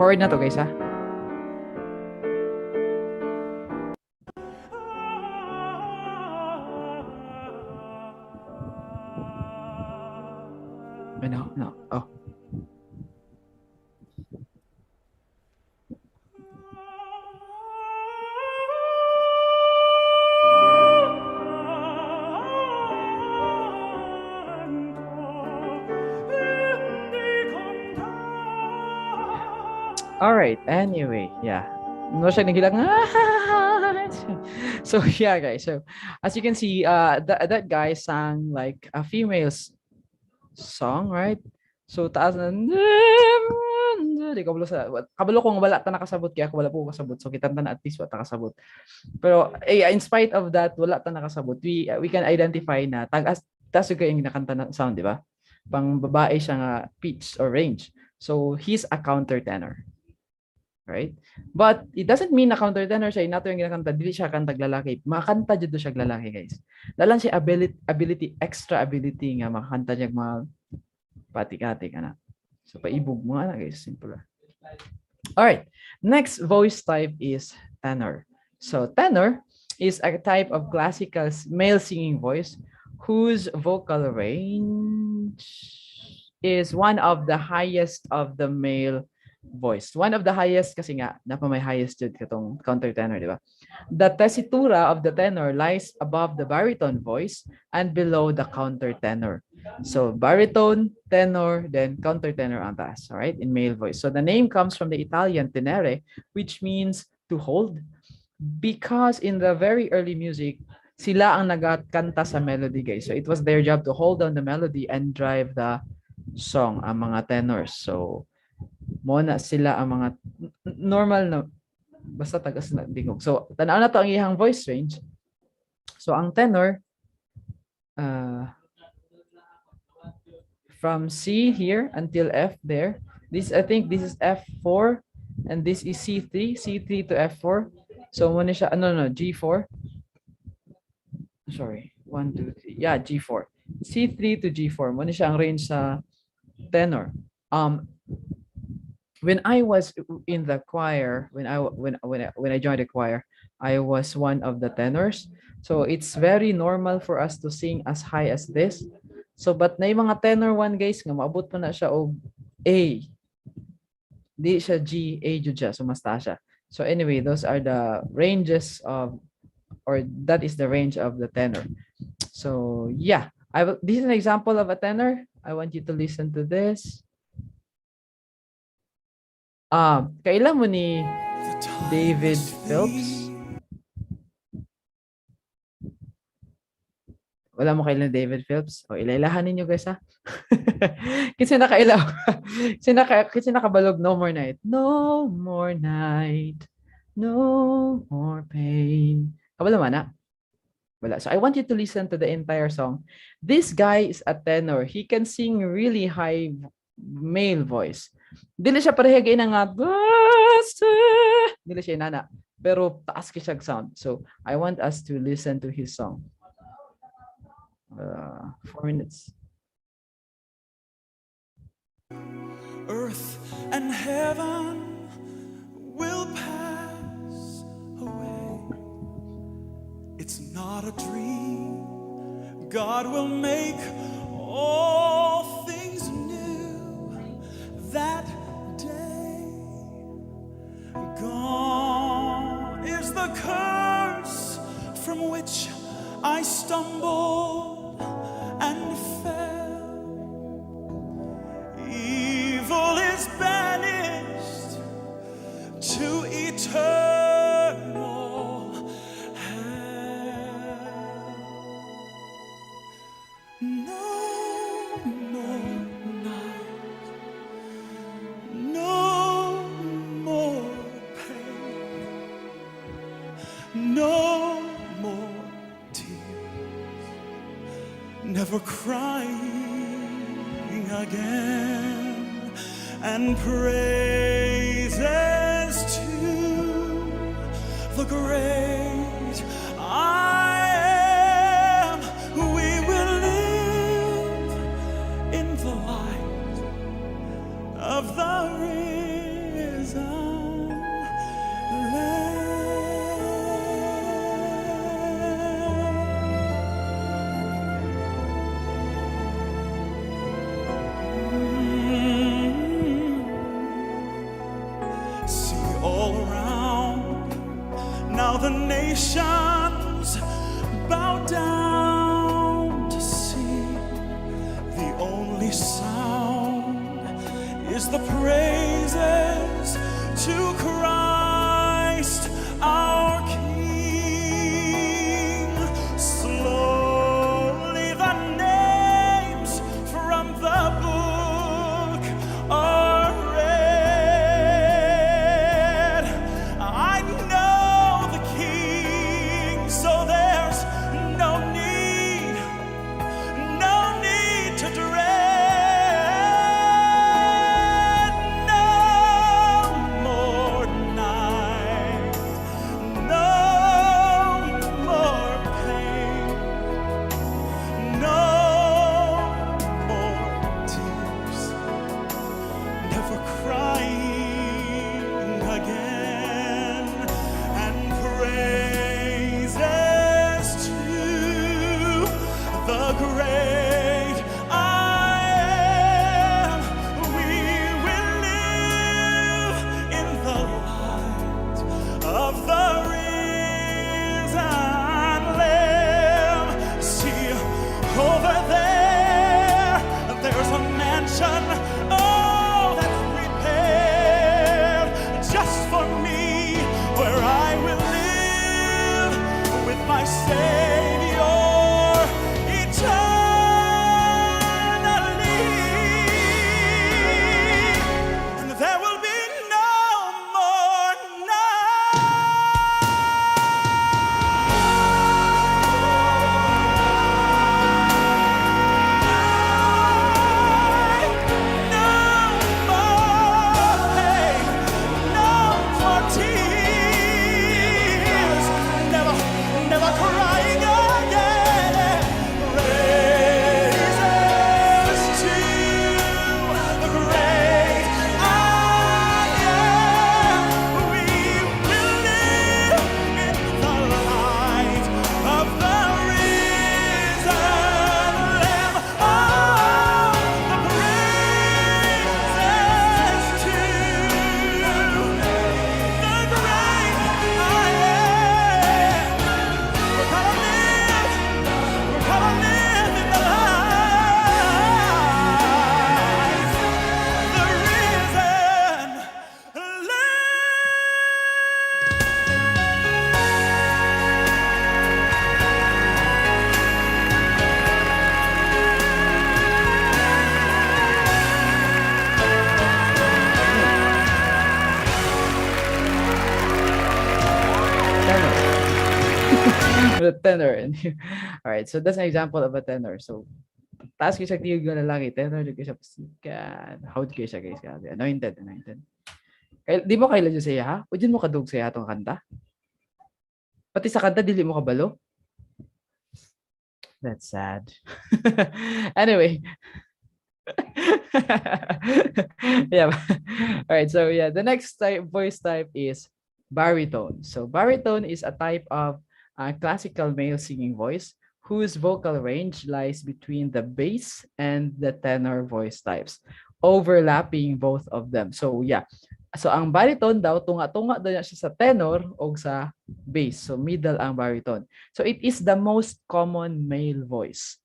Forward na to, guys, ha? No. Oh. All right. Anyway, yeah. No siya nagilang. So yeah, guys. So as you can see, that guy sang like a female's song, right? So taas na di kabalo kung wala ta nakasabot kaya ako wala po kasabot. So kita na at least wala nakasabot. Pero in spite of that, wala ta nakasabot. We can identify na tagas yung nakanta na sound, di ba? Pang babae siya nga pitch or range. So he's a countertenor. Right? But it doesn't mean na countertenor siya, nato yung ginakanta, dili siya kantag lalaki. Makanta jud siya lalaki, guys. Dalan siya ability, extra ability nga makanta siya mga pati-kati ka na. So paibog mo na, guys, simple. All right. Next voice type is tenor. So tenor is a type of classical male singing voice whose vocal range is one of the highest of the male voice. One of the highest kasi nga, napa may highest yun katong countertenor, di ba? The tessitura of the tenor lies above the baritone voice and below the countertenor. So baritone, tenor, then countertenor ang taas, all right, in male voice. So the name comes from the Italian tenere, which means to hold, because in the very early music, sila ang nagkanta sa melody, guys. So it was their job to hold down the melody and drive the song, ang mga tenors. So mona sila ang mga normal na basta tagas na dingog. So tanaw na to ang iyang voice range. So ang tenor from C here until F there. I think this is F4 and this is C3 to F4. So muna siya no G4. sorry, 1, 2, 3. Yeah, G4. C3 to G4. Muna siya ang range sa tenor. When I was in the choir, when I joined the choir, I was one of the tenors. So it's very normal for us to sing as high as this. So but na yung mga tenor one guys nga maabot pa na siya og A. Di siya G, A jud siya, so mas taas siya. So anyway, those are the ranges of, or that is the range of the tenor. So yeah, this is an example of a tenor. I want you to listen to this. Kailan mo ni David Phelps? Wala mo kailan David Phelps? O ilailahan ninyo guys ha. Kasi nakailaw. Kasi nakabalog no more night. No more night. No more pain. Kabalo man na? Wala. So I want you to listen to the entire song. This guy is a tenor. He can sing really high male voice. Dili siya parehagay na nga. Dili siya nana. Pero taas ka siya sound. So I want us to listen to his song. 4 minutes. Earth and heaven will pass away. It's not a dream. God will make all things new that day. Gone is the curse from which I stumbled and fell. Evil is banished to eternal hell. No more night, no more pain, no more tears, never crying again, and praises to the great I am. We will live in the light of the risen Lamb. See all around now the nations bow down to see. The only sound is the praises to Christ our King. Slowly the names from the book are read. I know the King, so there's no need to dread. No more night, no more pain, no more tears, never crying again, and praises to the great I am. We will live in the light of the risen Lamb. See over there, there's a mansion, oh, that's prepared just for me, where I will live with my Savior eternally. the tenor. And all right, so that's an example of a tenor. So taas kayo sa tiyog na lalaki, tenor di kayo sa pasikat. How kayo siya guys? Anointed, anointed. Di mo kaila dyan siya ha? O dyan mo kadug siya itong kanta? Pati sa kanta, dili mo kabalo? That's sad. Anyway. Yeah. All right. So yeah, the next type voice type is baritone. So baritone is a type of classical male singing voice whose vocal range lies between the bass and the tenor voice types, overlapping both of them. So yeah. So ang baritone daw tunga-tunga daw niya siya sa tenor o sa bass. So middle ang baritone. So it is the most common male voice.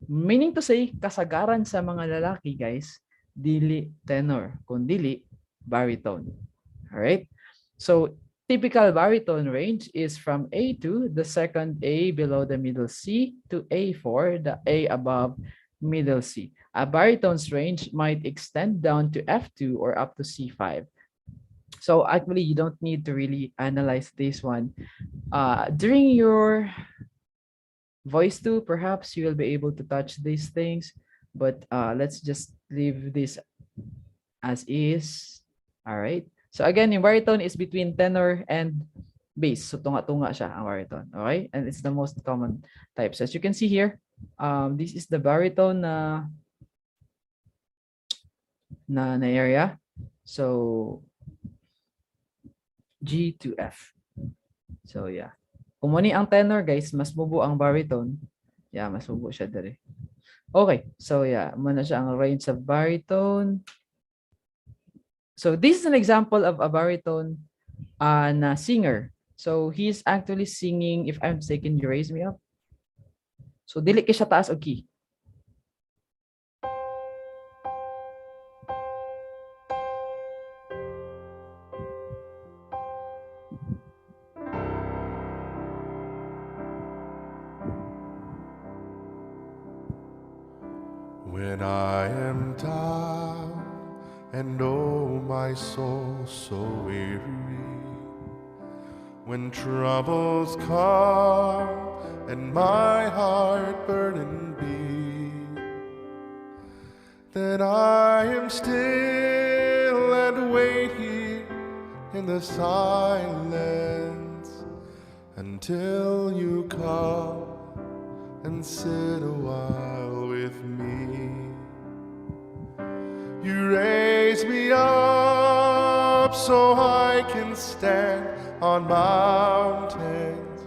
Meaning to say, kasagaran sa mga lalaki, guys, dili tenor, kundili baritone. Alright? So, typical baritone range is from A2, the second A below the middle C, to A4, the A above middle C. A baritone's range might extend down to F2 or up to C5. So, actually, you don't need to really analyze this one. During your voice to, perhaps you will be able to touch these things, but let's just leave this as is. All right. So again, yung baritone is between tenor and bass. So tunga-tunga siya ang baritone. Okay? And it's the most common type. So as you can see here, this is the baritone na area. So G to F. So yeah. Kung muni ang tenor, guys, mas bubo ang baritone. Yeah, mas bubo siya dali. Okay, so yeah, muna siya ang range of baritone. So this is an example of a baritone na singer. So he's actually singing, if I'm mistaken, you raise me up. So dili kay siya taas og key. When I am down and oh my soul so weary, when troubles come and my heart burdened be, then I am still and wait here in the silence until you come and sit a while with me. You raise me up so I can stand on mountains.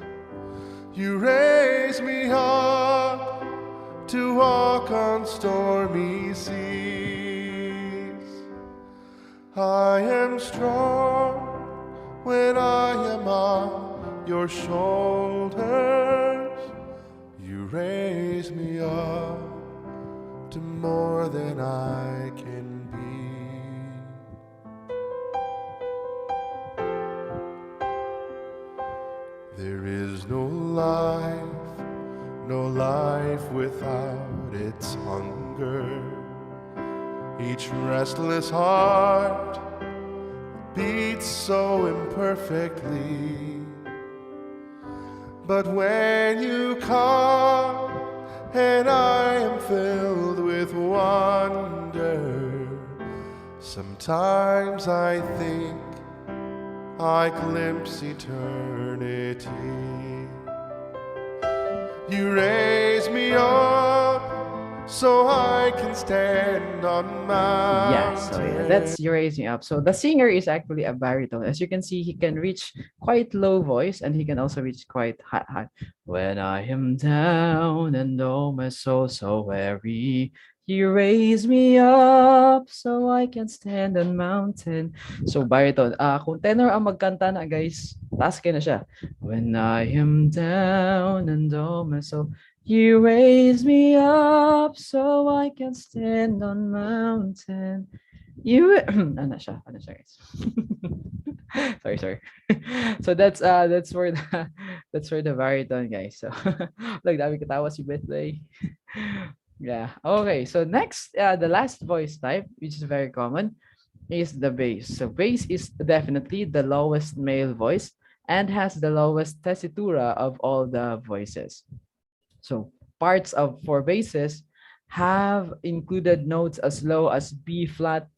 You raise me up to walk on stormy seas. I am strong when I am on your shoulders. You raise me up to more than I can be. There is no life without its hunger. Each restless heart beats so imperfectly. But when you come and I am filled with wonder, sometimes I think I glimpse eternity. You raise me up so I can stand on mountains. Yeah, so yeah, that's You Raise Me Up. So the singer is actually a baritone. As you can see, he can reach quite low voice and he can also reach quite high. When I am down and oh my soul so weary, you raise me up so I can stand on mountain. So baritone. Kung tenor ang magkanta na, guys, taas kayo na siya. When I am down and oh my soul, you raise me up so I can stand on mountain. You ano siya guys. sorry. So that's for the baritone, guys. So like dami katawa si Bethlehem. Yeah. Okay. So next, the last voice type, which is very common, is the bass. So bass is definitely the lowest male voice and has the lowest tessitura of all the voices. So parts of for basses have included notes as low as B flat,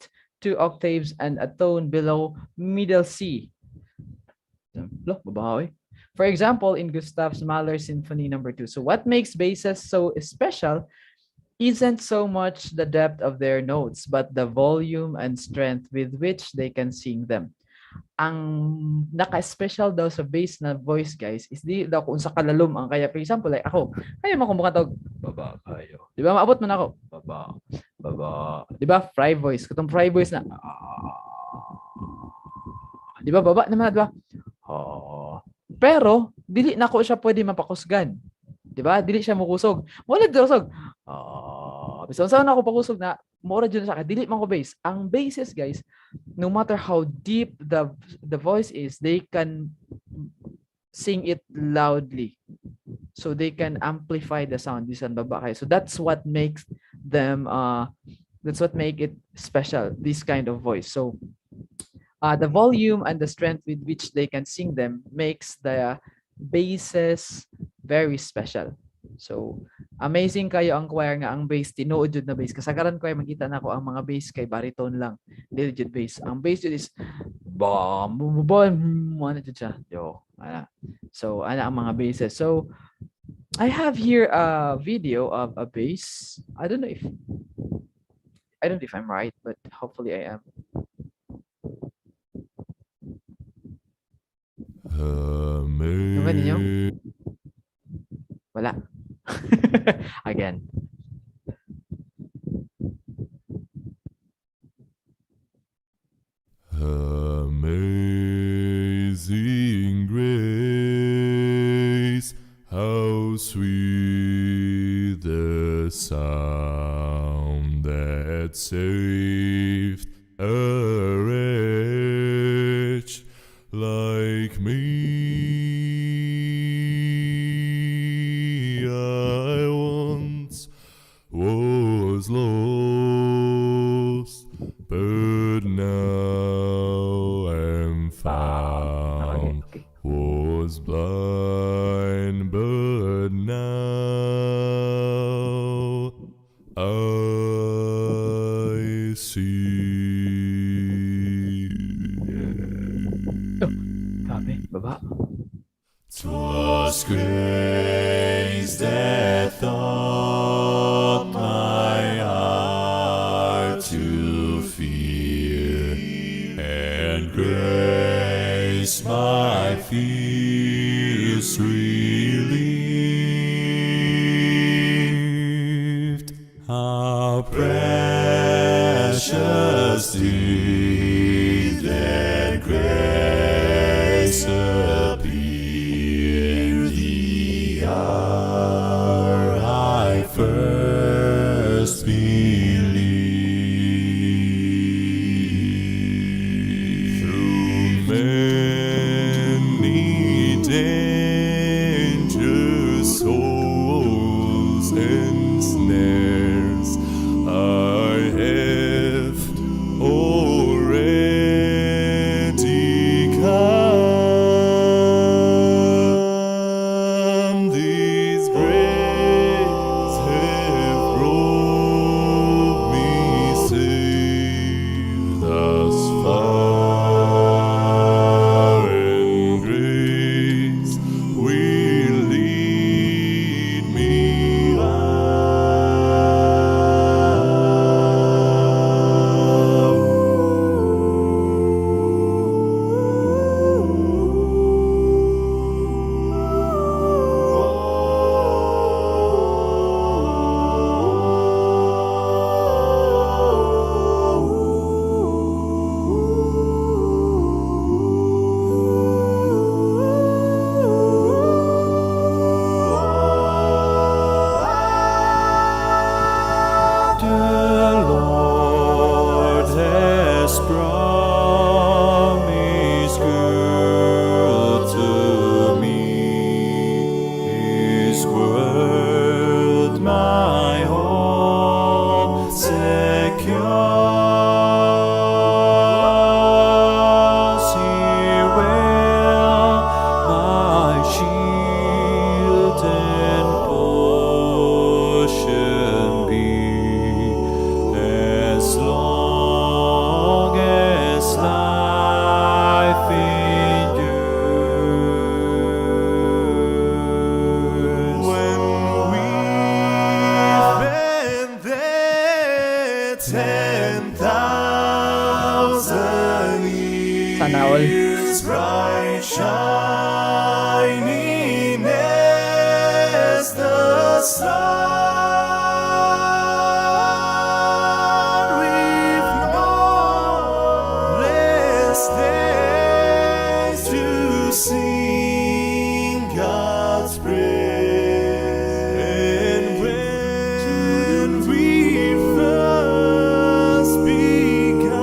2 octaves, and a tone below middle C. Lo, babawi. For example, in Gustav Mahler's Symphony Number 2. So what makes basses so special isn't so much the depth of their notes, but the volume and strength with which they can sing them. Ang naka-special daw sa bass na voice, guys, is di daw kung sa kalalom ang kaya. For example, like ako, kaya mo kung makatawag, baba, kayo. Di ba, maabot man ako, baba, baba. Di ba, fry voice. Katong fry voice na, di ba, baba naman, di ba? Pero, dili na ko siya pwede mapakusgan. Di ba? Dili siya mukusog. Wala kusog. Bisa sa na ako pakusog na mura dyan sa dili man ko bass. Ang basses, guys, no matter how deep the voice is, they can sing it loudly. So they can amplify the sound. Bisan baba kayo. So that's what makes them that's what make it special, this kind of voice. So the volume and the strength with which they can sing them makes the basses very special. So amazing kayo ang choir nga ang bass tinuod jud na bass. Kasagaran choir makita na ko ang mga bass kay baritone lang. Dili jud bass. Ang bass jud is bam bam bam ano jud siya. Yo. So ana ang mga basses. So I have here a video of a bass. I don't know if I'm right, but hopefully I am. Yung ba ninyo? Wala. Again. Amazing grace, how sweet the sound that saved a wretch like me. I once was lost, but now am found. Was blind, but now I see. Grabe, baba. 'Twas grace that taught my heart to fear, and grace my fears relieved. How precious did that grace appear the hour I first believed. Through many dangerous holes and snares I have already bright shining as the sun. We've known less days to sing God's praise. And when we first begun,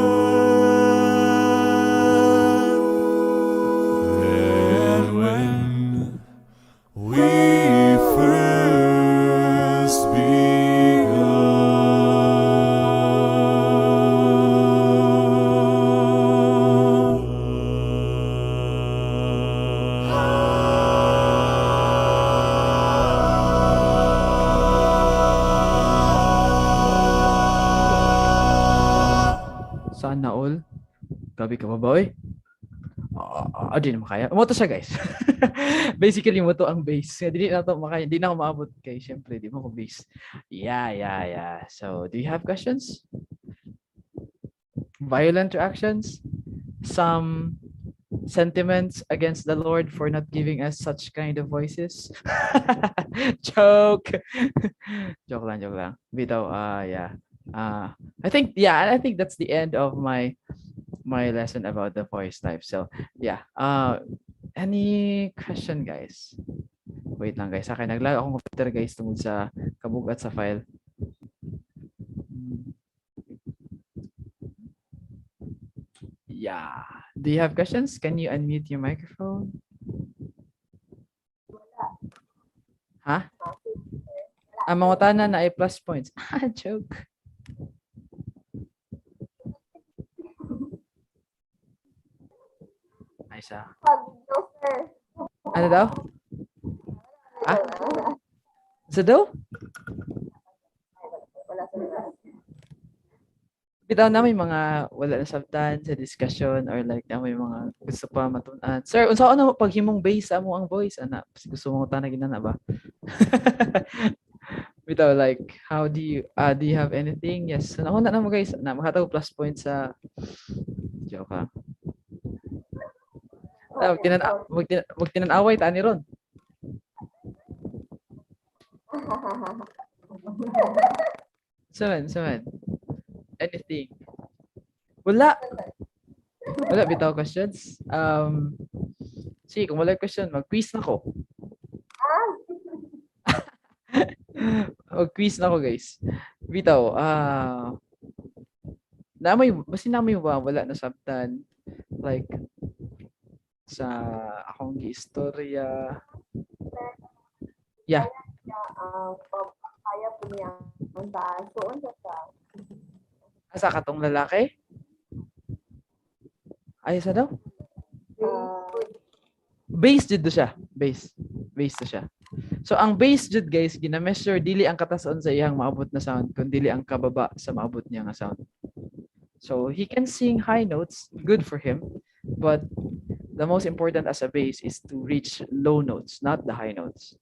and when we first Sana all. Gabi ka ba, boy? Di na makaya. Moto siya, guys. Basically, moto ang base. Di na to makaya. Di na ako maabot kay. Siyempre, di mo ko base. Yeah. So, do you have questions? Violent reactions? Some sentiments against the Lord for not giving us such kind of voices? Joke. Joke lang. Bitaw, yeah. I think that's the end of my lesson about the voice type. So, yeah. Any question, guys? Wait lang, guys. Akin naglag akong computer, guys, tungod sa kabugat sa file. Yeah. Do you have questions? Can you unmute your microphone? Ha? Ang mga tanan na ay plus points. Joke. Ay, sa. Ano daw? Ah? Sa daw? Bitaw na may mga wala na sabtan sa discussion or like na may mga gusto pa matunan. Sir, unsa ano paghimong base amo ang voice ana? Gusto mo ta na ginana ba? Bitaw like how do you have anything? Yes. Nauna na mo guys. Na makataw plus points sa joke ha. Magtinan-away ta ni ron. Saman. Anything. Wala bitaw questions. Sige, kung wala question, mag-quiz na ko. Mag-quiz na ko, guys. Bitaw, basin namin wala na sabtan. Like, sa akong istorya. Yeah. Kaya po niya ang taas. So, ano siya? Asa katong lalaki? Ay, sa daw? Base jud do siya. Base to siya. So, ang base jud guys, gina-measure dili ang katason sa iyang maabot na sound, kundi dili ang kababa sa maabot niya nga sound. So, he can sing high notes, good for him, but the most important as a bass is to reach low notes, not the high notes,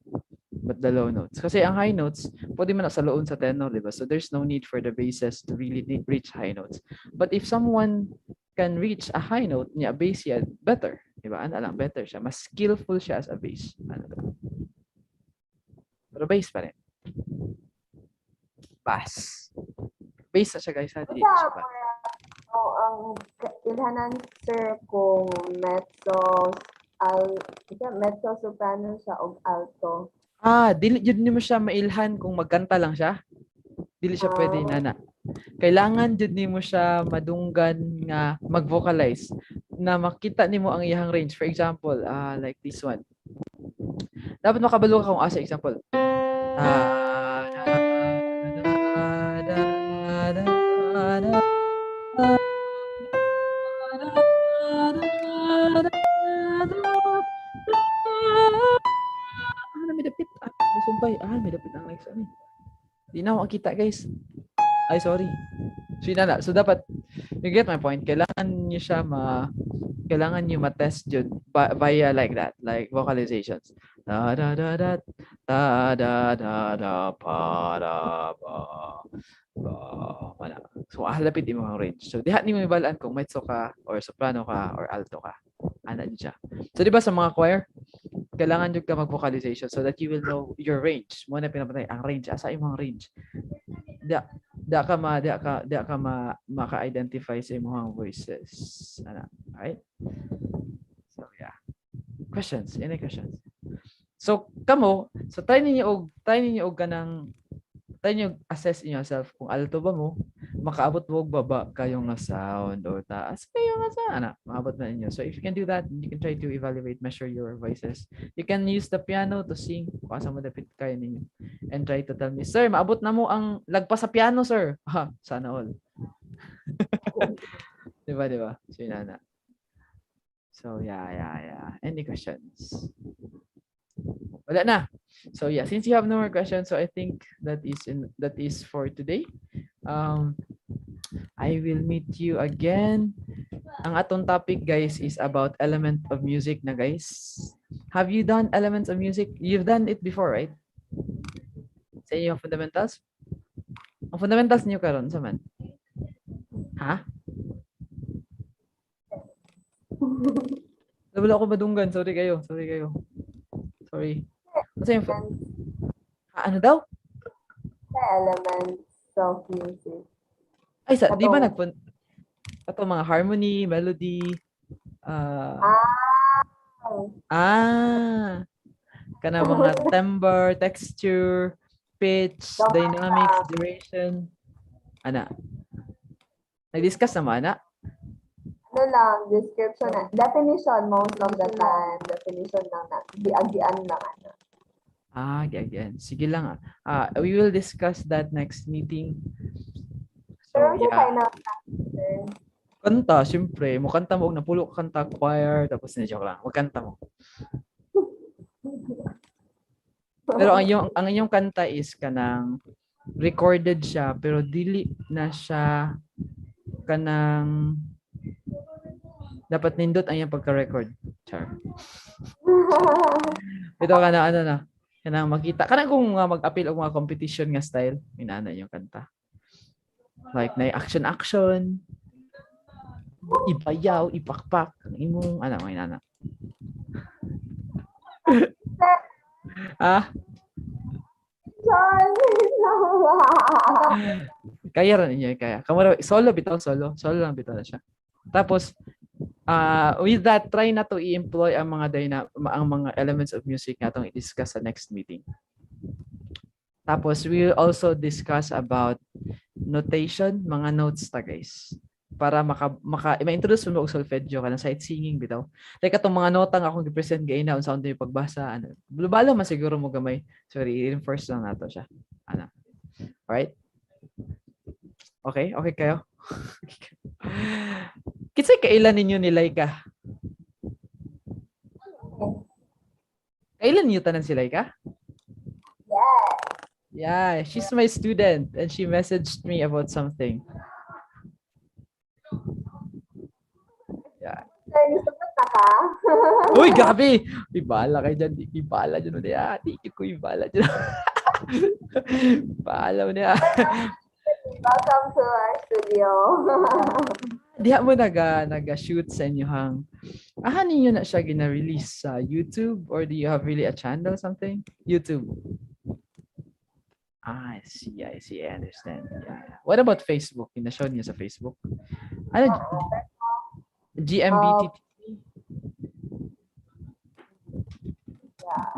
but the low notes. Kasi ang high notes, pwede man sa loon sa tenor, di ba? So there's no need for the basses to really reach high notes. But if someone can reach a high note niya, a bass siya, better. Di ba? Ano lang, better siya. Mas skillful siya as a bass. Ano to? Pero bass pa rin. Bass. Bass na siya guys. Hindi siya ba? Ang ilhanan sir kung mezzo soprano siya o alto. Dili jud nimo siya mailhan kung magkanta lang siya. Dili siya pwede nana. Kailangan jud nimo siya madunggan nga mag-vocalize na makita nimo ang iyang range. For example, like this one. Dapat makabalo ka kung asa example. May dapit. Sumpay. May dapit ang next ano. Di na ako makita guys. Ay, sorry. So dapat, you get my point. Kailangan nyo ma-test yun via like that, like vocalizations. Da da da da da da da da pa da ba ba wala. So halapit mo ang range. So diha nimo ibalaan kung mezzo ka or soprano ka or alto ka. Ana jud siya. So di ba sa mga choir, kailangan jud ka mag-vocalization so that you will know your range. Mo na pinapatay ang range, asa imong range. Da da ka maka-identify sa imong voices. Ana, right? So yeah. Questions? Any questions? So kamo, so try ninyo og kanang try niyo assess in yourself kung alto ba mo, makaabot mo og baba kayo nga sound or taas kayo nga sa ana, maabot na ninyo. So if you can do that, you can try to evaluate, measure your voices. You can use the piano to sing kung asa mo dapat kayo ninyo. And try to tell me, sir, maabot na mo ang lagpas sa piano, sir. Ha, sana all. Diba, diba? So, yun na. So, yeah. Any questions? Wala na. So yeah, since you have no more questions, so I think that is for today. I will meet you again. Ang atong topic, guys, is about element of music na, guys. Have you done elements of music? You've done it before, right? Sa inyo fundamentals? Ang fundamentals niyo karon sa man? Ha? Wala ko madunggan. Sorry kayo. Sorry. Kasi yung ano daw? The elements of music. Ay, di ba ato mga harmony, melody, kana mga timbre, texture, pitch, dynamics, duration. Ana. Nag-discuss naman, ana? Ano lang, description na. Definition most of the time. Definition lang na. Di-agian lang. Ano. Again. Sige lang. We will discuss that next meeting. So, Pero yeah. Kind of Kanta, syempre. Mukanta mo, napulo ka kanta, choir, tapos na-joke lang. Magkanta mo. Pero ang inyong kanta is kanang recorded siya, pero dili na siya kanang dapat nindot ang iyang pagka-record. Char. Ito ka na, ano na. Kanang makita. Kanang kung mag-appeal o mga competition nga style, inana yung kanta. Like, na action, ibayaw, ipakpak, imong, ano, may nana. Kaya rin niya, kaya. Solo lang bitaw na siya. Tapos, with that, try na to i-employ ang mga elements of music na itong i-discuss sa next meeting. Tapos, we will also discuss about notation, mga notes ta, guys. Para ma-introduce mo og solfeggio ka na sight singing bitaw. Like atong mga nota nga akong gi-present gay na unsa yung pagbasa ano. Balo man siguro mo gamay. Sorry, i-reinforce lang nato siya. Ana. Alright? Okay kayo? Kinsay kailan ninyo nilay ka? Kailan niyo tanan si Laika? Yeah, she's my student and she messaged me about something. Yeah. Sagot na ka? Uy, gabi! Ibala kayo dyan. Ibala dyan. Tikit ko ibala dyan. Ibala mo niya. Welcome to our studio. Diha mo naga-shoot sa inyohang ninyo na siya gina-release sa YouTube or do you have really a channel something? YouTube. I see. I understand. Yeah. What about Facebook? Ina-show niyo sa Facebook? Ano? GMBT TV? Yeah.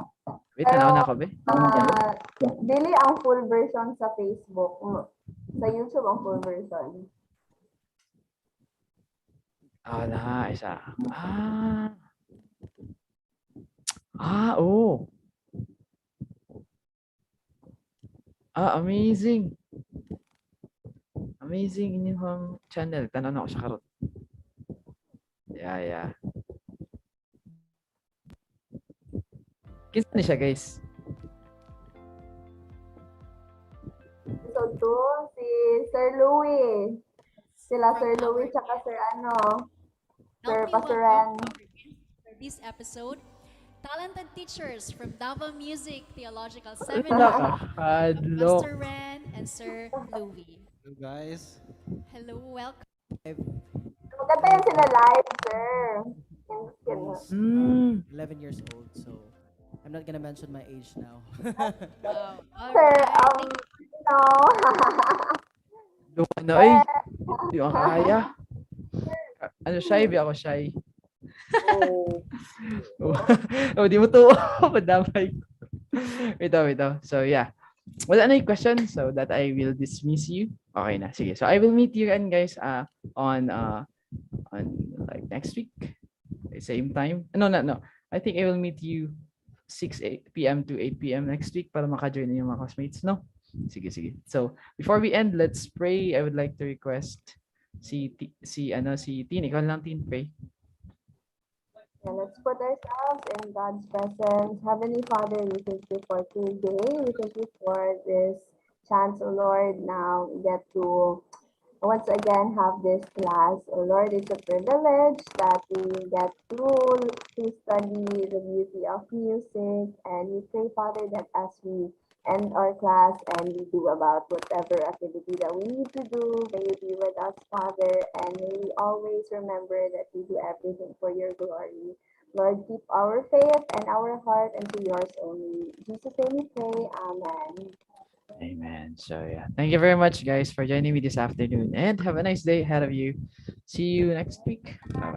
Wait, tanaw na ako, be. Dili ang full version sa Facebook. Sa YouTube ang full version. Isa. Oh. Amazing. Amazing inyong channel. Tanaw na ako sa karot. Yeah. Kinsa ni siya, guys? So, si Sir Louie. Sila Sir Louie tsaka Sir Sir Pasuran. For this episode, talented teachers from Davao Music Theological Seminary, Pastor Ren and Sir Louie. Hello guys. Hello, welcome. Maganda yun sila live, sir. Yung skin. He's Mm. 11 years old, so I'm not gonna mention my age now. Wow. All Sir, right. no. Yung ano, ay, di ko kaya. Ano, shy ba ako, shy? Oh. Oh, di mo to. Madamay. Wait, oh. So, yeah. Wala na yung question so that I will dismiss you. Okay na. Sige. So, I will meet you again, guys, on like next week. Same time. No. I think I will meet you 6 p.m. to 8 p.m. next week para maka-join na yung mga classmates, no? Sige. So, before we end, let's pray. I would like to request si Tin. Ikaw lang, Tin, pray. Yeah, let's put ourselves in God's presence. Heavenly Father, we thank you for today. We thank you for this chance, oh Lord. Now we get to once again have this class. Oh Lord, it's a privilege that we get to study the beauty of music. And we pray, Father, that as we end our class and we do about whatever activity that we need to do, may you be with us, Father, and may we always remember that we do everything for your glory. Lord, keep our faith and our heart into yours only. In Jesus' name we pray. Amen. Amen. So, yeah. Thank you very much, guys, for joining me this afternoon. And have a nice day ahead of you. See you next week. Bye.